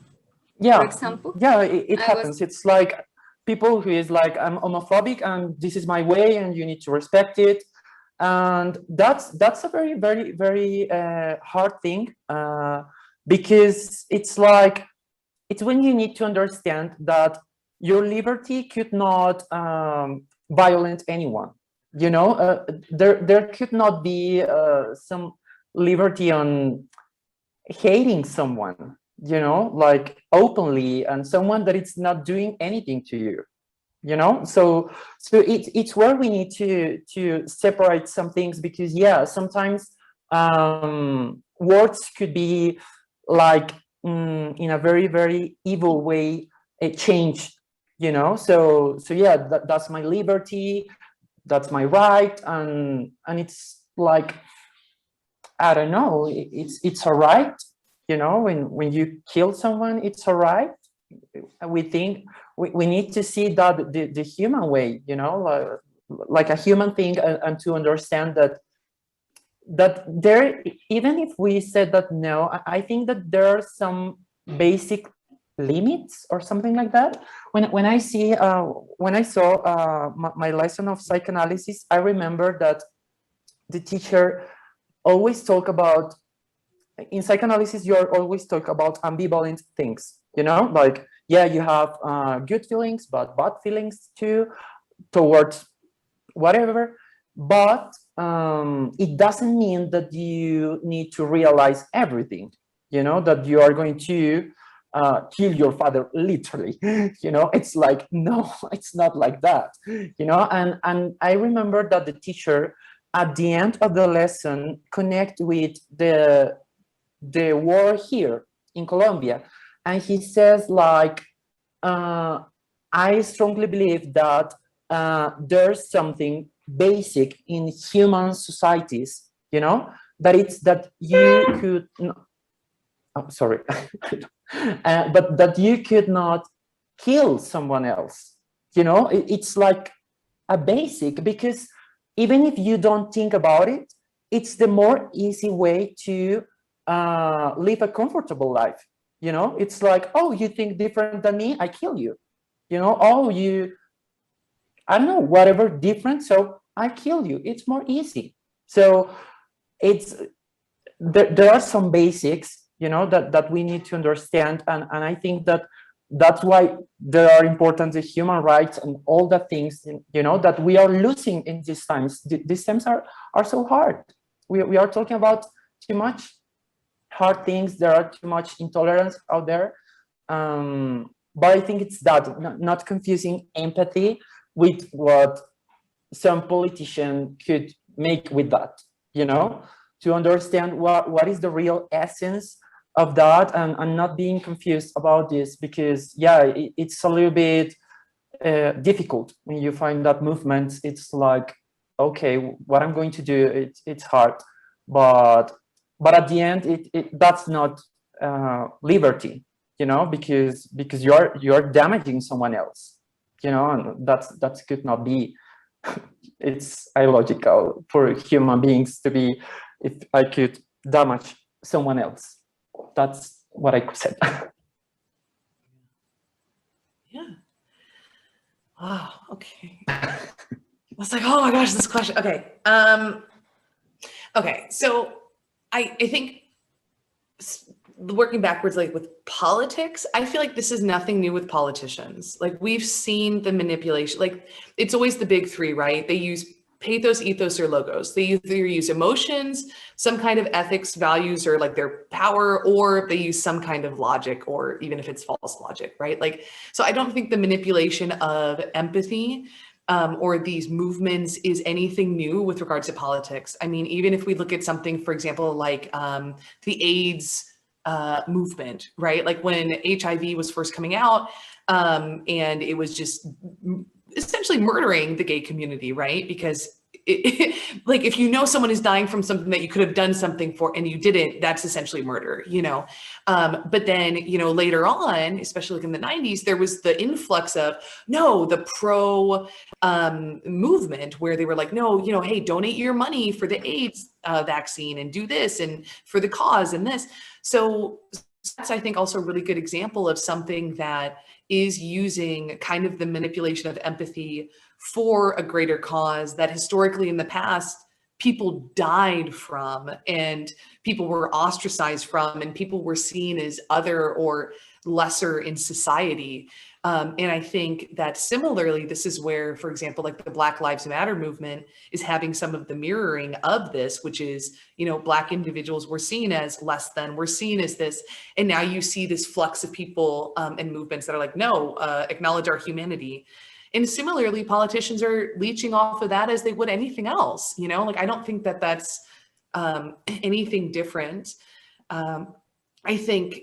Yeah. For example. Yeah, it happens. It's like people who is like, I'm homophobic and this is my way and you need to respect it. And that's a very, very, very hard thing, because it's like, it's when you need to understand that your liberty could not violate anyone. You know, there could not be some liberty on hating someone, you know, like openly, and someone that it's not doing anything to you, you know. So it's where we need to separate some things, because, yeah, sometimes words could be like in a very, very evil way changed, you know. So yeah, that's my liberty, that's my right, and it's like, I don't know, it's all right, you know, when you kill someone, it's all right. We think we need to see that the human way, you know, like a human thing, and to understand that there, even if we said that no, I think that there are some basic limits or something like that. When I saw my lesson of psychoanalysis, I remember that the teacher always talk about, in psychoanalysis, you're always talk about ambivalent things, you know, like, yeah, you have good feelings, but bad feelings too, towards whatever, but it doesn't mean that you need to realize everything, you know, that you are going to kill your father, literally, you know. It's like, no, it's not like that, you know. And I remember that the teacher at the end of the lesson connect with the war here in Colombia, and he says like, I strongly believe that there's something basic in human societies, you know, that it's that you could, I'm sorry, but that you could not kill someone else, you know. It's like a basic, because even if you don't think about it, it's the more easy way to live a comfortable life, You know, it's like, oh, you think different than me, I kill you. You know, oh, you, I don't know, whatever different, so I kill you. It's more easy. So it's, there are some basics, you know, that we need to understand. And I think that's why there are important the human rights and all the things, you know, that we are losing in these times. These times are so hard. We are talking about too much hard things. There are too much intolerance out there. But I think it's that, not confusing empathy with what some politician could make with that, you know, to understand what is the real essence of that, and not being confused about this, because yeah, it's a little bit difficult when you find that movement. It's like, okay, what I'm going to do, it's hard, but at the end, that's not liberty, you know, because you're damaging someone else, you know, and that could not be. It's illogical for human beings to be, if I could damage someone else. That's what I could say. Yeah. Wow. Okay. I was like, oh my gosh, this question. Okay. Okay. So I think working backwards, like with politics, I feel like this is nothing new with politicians. Like we've seen the manipulation, like it's always the big three, right? They use pathos, ethos, or logos. They either use emotions, some kind of ethics, values, or like their power, or they use some kind of logic, or even if it's false logic, right? Like, so I don't think the manipulation of empathy or these movements is anything new with regards to politics. I mean, even if we look at something, for example, like the AIDS movement, right? Like when HIV was first coming out, and it was just essentially murdering the gay community, right? Because like if you know someone is dying from something that you could have done something for and you didn't, that's essentially murder, you know. But then, you know, later on, especially like in the 90s, there was the influx of the pro movement where they were like, no, you know, hey, donate your money for the AIDS vaccine and do this and for the cause and this. So that's, I think, also a really good example of something that is using kind of the manipulation of empathy for a greater cause that historically in the past people died from and people were ostracized from and people were seen as other or lesser in society. And I think that similarly, this is where, for example, like the Black Lives Matter movement is having some of the mirroring of this, which is, you know, Black individuals were seen as less than, we're seen as this. And now you see this flux of people and movements that are like, no, acknowledge our humanity. And similarly, politicians are leeching off of that as they would anything else, you know, like I don't think that that's anything different. I think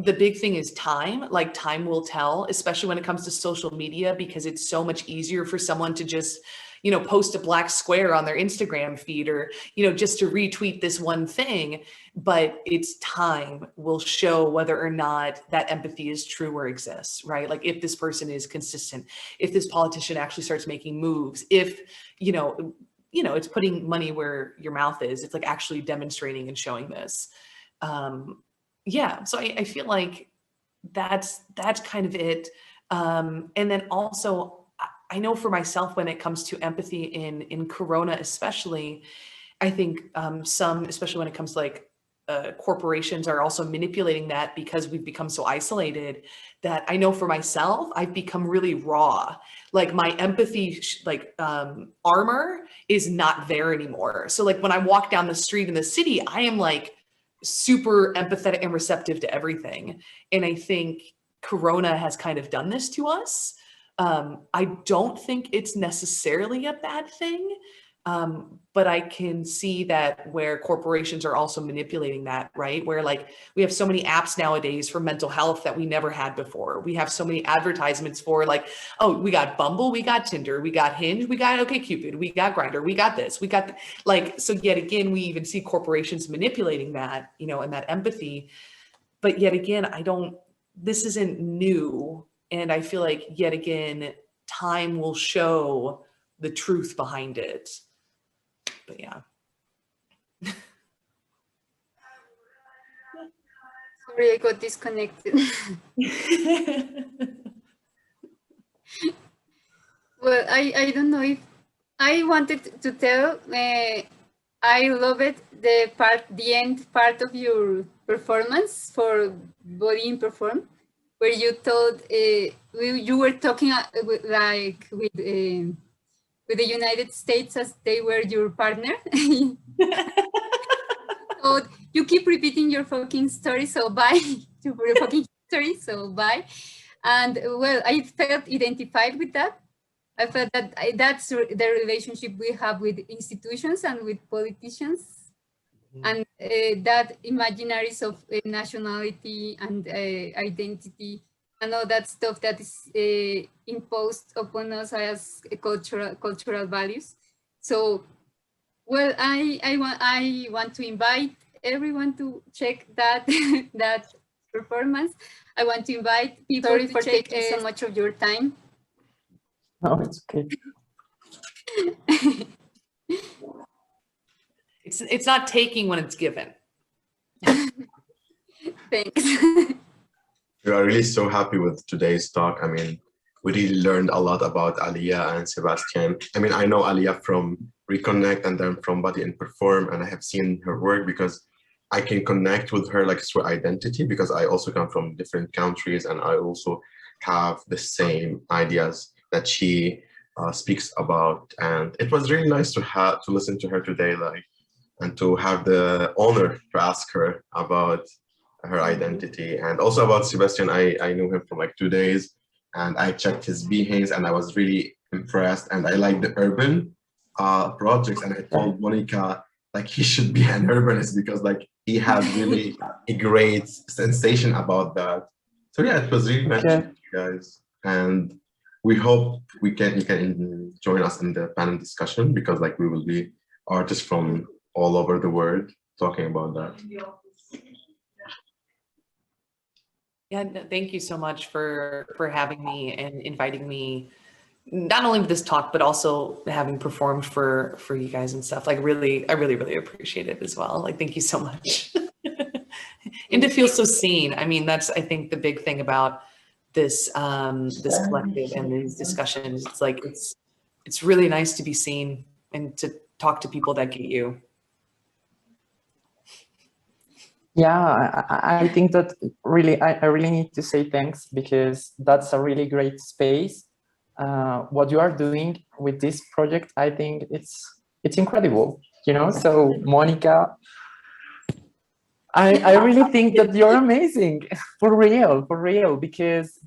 the big thing is time, like time will tell, especially when it comes to social media, because it's so much easier for someone to just, you know, post a black square on their Instagram feed or, you know, just to retweet this one thing. But it's time will show whether or not that empathy is true or exists, right? Like if this person is consistent, if this politician actually starts making moves, if, you know, it's putting money where your mouth is, it's like actually demonstrating and showing this. Yeah, so I feel like that's kind of it. And then also, I know for myself, when it comes to empathy in Corona, especially, I think some, especially when it comes to like corporations are also manipulating that because we've become so isolated that I know for myself, I've become really raw. Like my empathy, armor is not there anymore. So like when I walk down the street in the city, I am like super empathetic and receptive to everything. And I think Corona has kind of done this to us. I don't think it's necessarily a bad thing, but I can see that where corporations are also manipulating that, right? Where like we have so many apps nowadays for mental health that we never had before. We have so many advertisements for like, oh, we got Bumble, we got Tinder, we got Hinge, we got OkCupid, we got Grindr, we got this, we got like, so yet again, we even see corporations manipulating that, you know, and that empathy. But yet again, this isn't new. And I feel like yet again, time will show the truth behind it. But yeah. Sorry, I got disconnected. Well, I don't know if I wanted to tell. I loved the end part of your performance for Body in Perform, where you told you were talking like with the United States as they were your partner. So you keep repeating your fucking story, so bye. Your fucking story, so bye. And well, I felt identified with that. I felt that that's the relationship we have with institutions and with politicians, and that imaginaries of nationality and identity and all that stuff that is imposed upon us as cultural values. So, well, I want to invite everyone to check that that performance. I want to invite people. Sorry for taking so much of your time. No, it's okay. It's not taking when it's given. Thanks. We are really so happy with today's talk. I mean, we really learned a lot about Alia and Sebastian. I mean, I know Alia from Reconnect and then from Body and Perform, and I have seen her work because I can connect with her like through identity, because I also come from different countries and I also have the same ideas that she speaks about. And it was really nice to listen to her today, like, and to have the honor to ask her about her identity. And also about Sebastian, I knew him for like 2 days, and I checked his Behance and I was really impressed, and I like the urban projects, and I told Monica like he should be an urbanist because like he has really a great sensation about that. So yeah, it was really nice to meet you guys, and we hope you can join us in the panel discussion, because like we will be artists from all over the world talking about that. Yeah, no, thank you so much for having me and inviting me, not only with this talk, but also having performed for you guys and stuff. Like I really appreciate it as well. Like, thank you so much. And to feel so seen. I mean, that's, I think, the big thing about this this collective and these discussions. It's like, it's really nice to be seen and to talk to people that get you. Yeah, I think that really, I really need to say thanks, because that's a really great space. What you are doing with this project, I think it's incredible, you know? So Monica, I really think that you're amazing, for real, because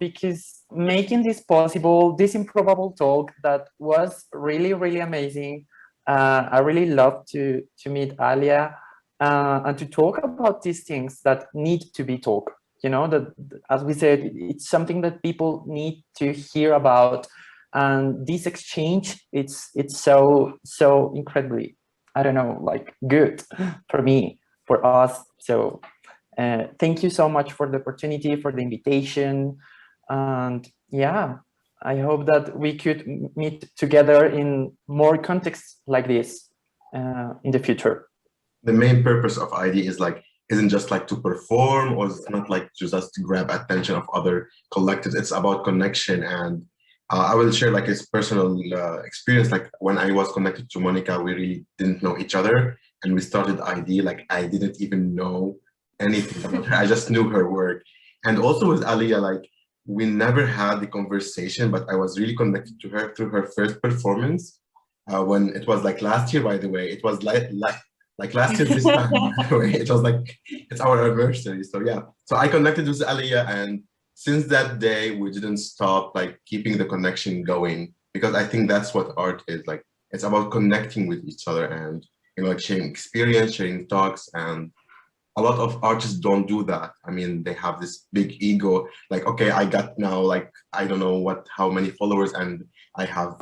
making this possible, this improbable talk that was really amazing. I really love to meet Alia and to talk about these things that need to be talked. You know, that, as we said, it's something that people need to hear about, and this exchange, it's so incredibly, I don't know, like good for me, for us. So thank you so much for the opportunity, for the invitation. And yeah, I hope that we could meet together in more contexts like this in the future. The main purpose of ID isn't just like to perform, or it's not like to just grab attention of other collectives. It's about connection. And I will share like his personal experience. Like when I was connected to Monica, we really didn't know each other, and we started ID. Like I didn't even know anything about her. I just knew her work. And also with Alia, like we never had the conversation, but I was really connected to her through her first performance. When it was like last year, by the way, it was like last year this time, by the way. It was like, it's our anniversary. So yeah, so I connected with Alia, and since that day, we didn't stop like keeping the connection going, because I think that's what art is. Like, it's about connecting with each other and, you know, like sharing experience, sharing talks. And a lot of artists don't do that. I mean, they have this big ego, like, okay, I got now like, I don't know how many followers, and I have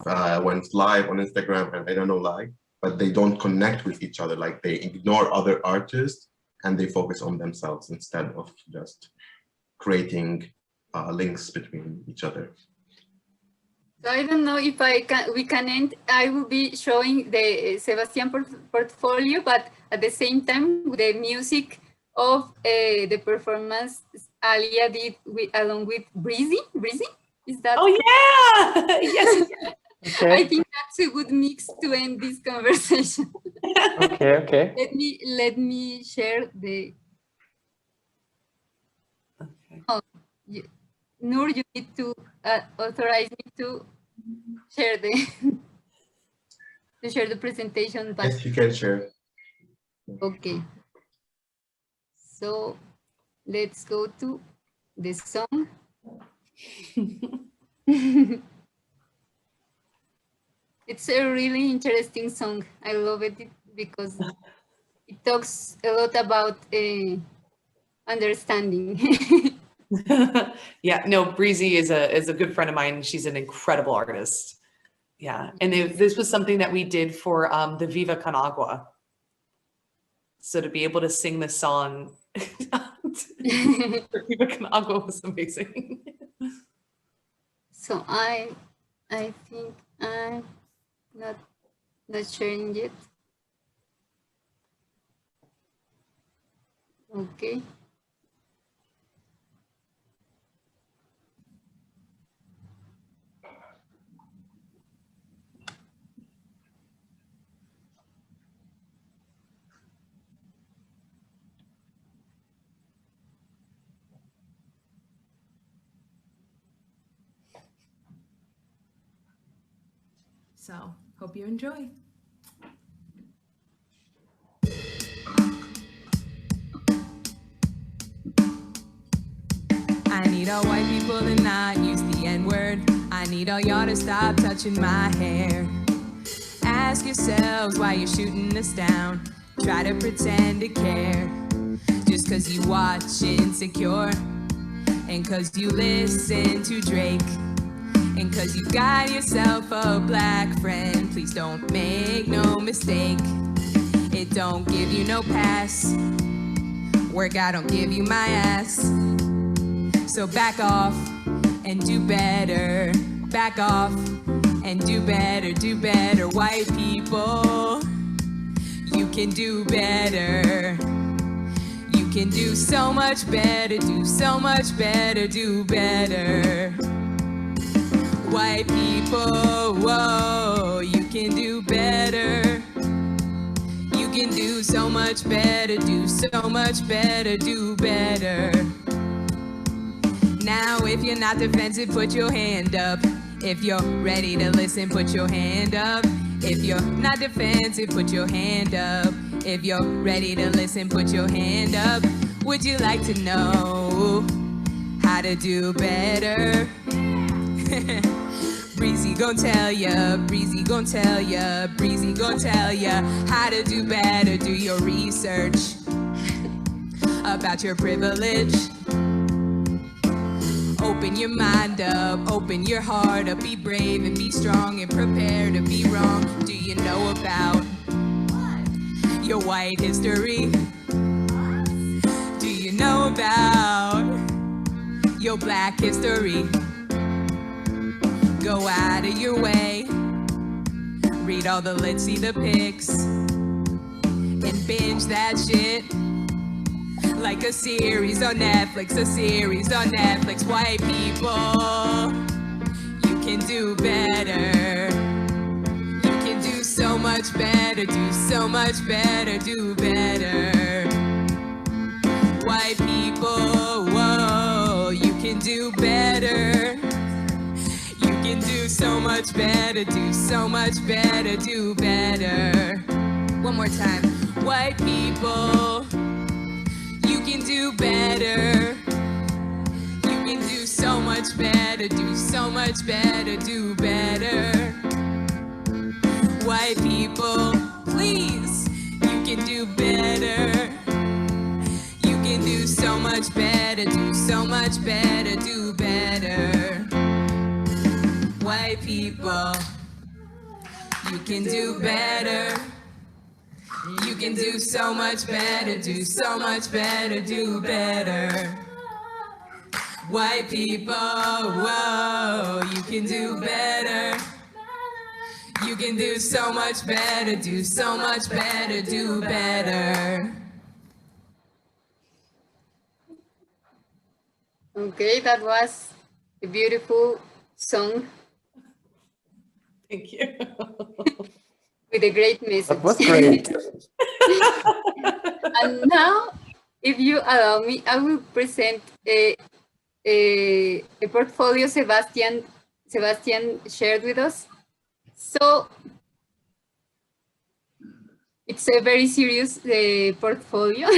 went live on Instagram, and I don't know, like, but they don't connect with each other. Like they ignore other artists and they focus on themselves instead of just creating links between each other. So I don't know if we can end. I will be showing the Sebastian portfolio, but at the same time with the music of the performance Alia did along with Breezy. Breezy? Is that? Oh yeah! Yes. Okay. I think that's a good mix to end this conversation. Okay. Let me share the. Okay. Oh, Noor, you need to authorize me to share the presentation. But Yes, you can share. okay. So let's go to the song. It's a really interesting song. I love it because it talks a lot about understanding. Yeah, no, Breezy is a good friend of mine. She's an incredible artist. Yeah, and this was something that we did for the Viva Con Agua. So to be able to sing this song for Viva Con Agua was amazing. So I think I'm not sharing it. Okay. So, hope you enjoy. I need all white people to not use the N-word. I need all y'all to stop touching my hair. Ask yourselves why you're shooting us down. Try to pretend to care. Just cause you watch Insecure, and cause you listen to Drake, and cause you got yourself a black friend. Please don't make no mistake, it don't give you no pass. Work out don't give you my ass. So back off and do better. Back off and do better, white people. You can do better. You can do so much better, do so much better, do better. White people, whoa, you can do better. You can do so much better, do so much better, do better. Now if you're not defensive, put your hand up. If you're ready to listen, put your hand up. If you're not defensive, put your hand up. If you're ready to listen, put your hand up. Would you like to know how to do better? Breezy gon' tell ya, Breezy gon' tell ya, Breezy gon' tell ya how to do better. Do your research about your privilege. Open your mind up, open your heart up, be brave and be strong and prepare to be wrong. Do you know about your white history? Do you know about your black history? Go out of your way, read all the lit, see the pics, and binge that shit like a series on Netflix, a series on Netflix. White people, you can do better. You can do so much better, do so much better, do better. White people, whoa, you can do better. You can do so much better, do so much better, do better. One more time. White people, you can do better. You can do so much better, do so much better, do better. White people, please, you can do better. You can do so much better, do so much better, do better. White people, you can do better. You can do so much better, do so much better, do better. White people, whoa, you can do better. You can do so much better, do so much better, do better. Okay, that was a beautiful song Thank you. with a great That was message. great. And now, if you allow me, I will present a portfolio Sebastian shared with us. So it's a very serious portfolio.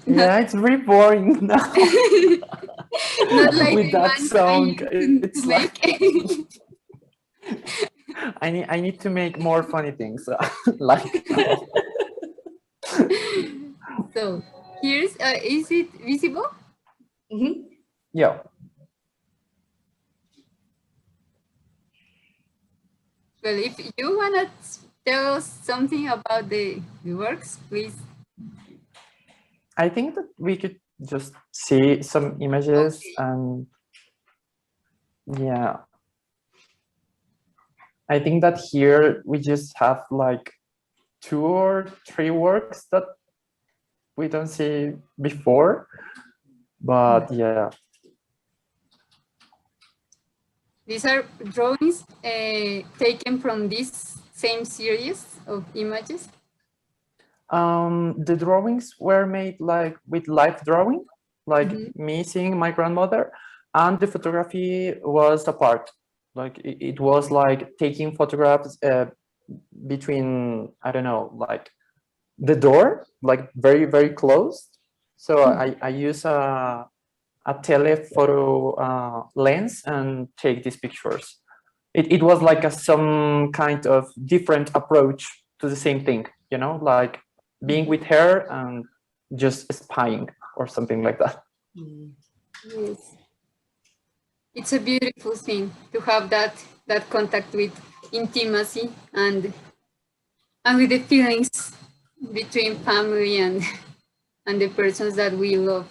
Yeah, it's very boring now. Not like With the that one song, I used it's to like make. I need to make more funny things. Like So here's, is it visible? Mhm. yeah. Well, if you wanna tell us something about the works, please. I think that we could just see some images Okay. and yeah. I think that here we just have like 2 or 3 works that we don't see before, but yeah. These are drawings taken from this same series of images. The drawings were made like with live drawing, like Mhm. me seeing my grandmother, and the photography was apart. Like it was like taking photographs between, I don't know, like the door, like very, very close. So I use a telephoto lens and take these pictures. It was like some kind of different approach to the same thing, you know, like being with her and just spying or something like that. Mm. Yes. It's a beautiful thing to have that contact with intimacy and with the feelings between family and the persons that we love.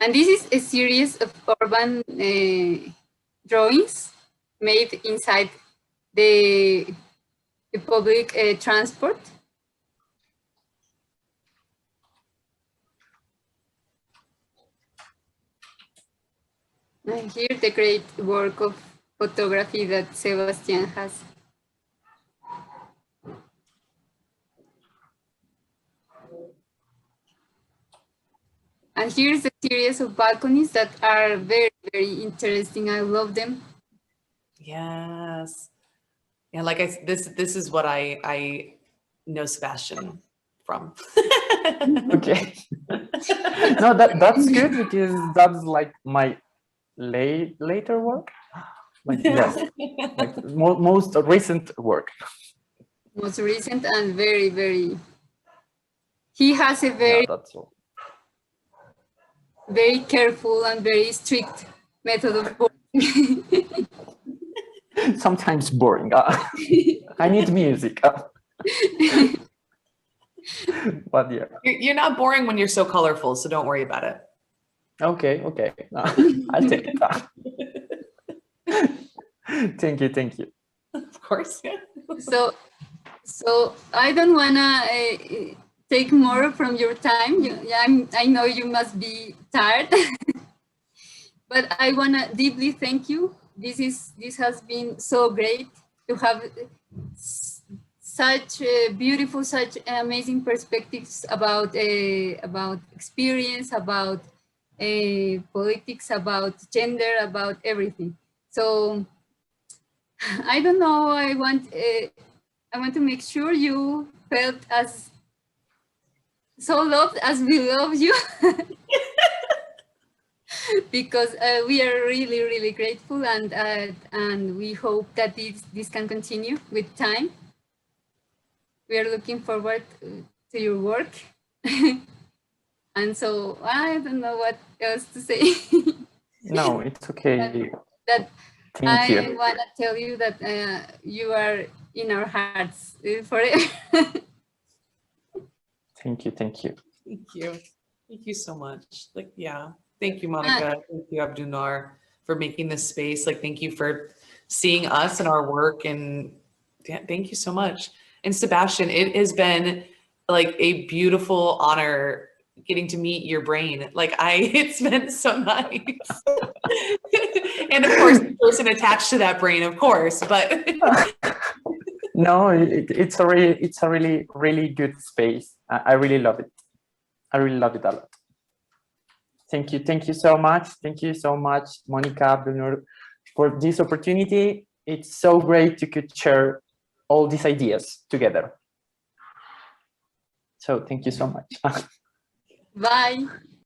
And this is a series of urban drawings made inside the public transport. And here the great work of photography that Sebastian has. And here's a series of balconies that are very, very interesting. I love them. Yes. Yeah, like this is what I know Sebastian from. Okay. No, that's good because that's like my later work. Like yes, like most recent work. Most recent and very, very. He has a Yeah, very, that's all. very careful and very strict method of working. Sometimes boring. I need music. But yeah. You're not boring when you're so colorful, so don't worry about it. Okay. I'll take it. Thank you. Of course. So I don't wanna take more from your time. I know you must be tired, but I wanna deeply thank you. This has been so great to have such beautiful, such amazing perspectives about experience, about politics, about gender, about everything. So I don't know. I want to make sure you felt as so loved as we love you, because we are really, really grateful, and we hope that this can continue with time. We are looking forward to your work, and so I don't know what else to say. No, it's okay. That Thank I you. want to tell you that you are in our hearts forever. Thank you. Thank you. Thank you so much. Like, yeah. Thank you, Monica. Thank you, Abdunar, for making this space. Like, thank you for seeing us and our work. And yeah, thank you so much. And Sebastian, it has been like a beautiful honor getting to meet your brain. Like it's been so nice. And of course, the person attached to that brain, of course, but. No, it's a really, really good space. I really love it. I really love it a lot. Thank you so much. Thank you so much, Monica, Bruno, for this opportunity. It's so great to could share all these ideas together. So thank you so much. Bye.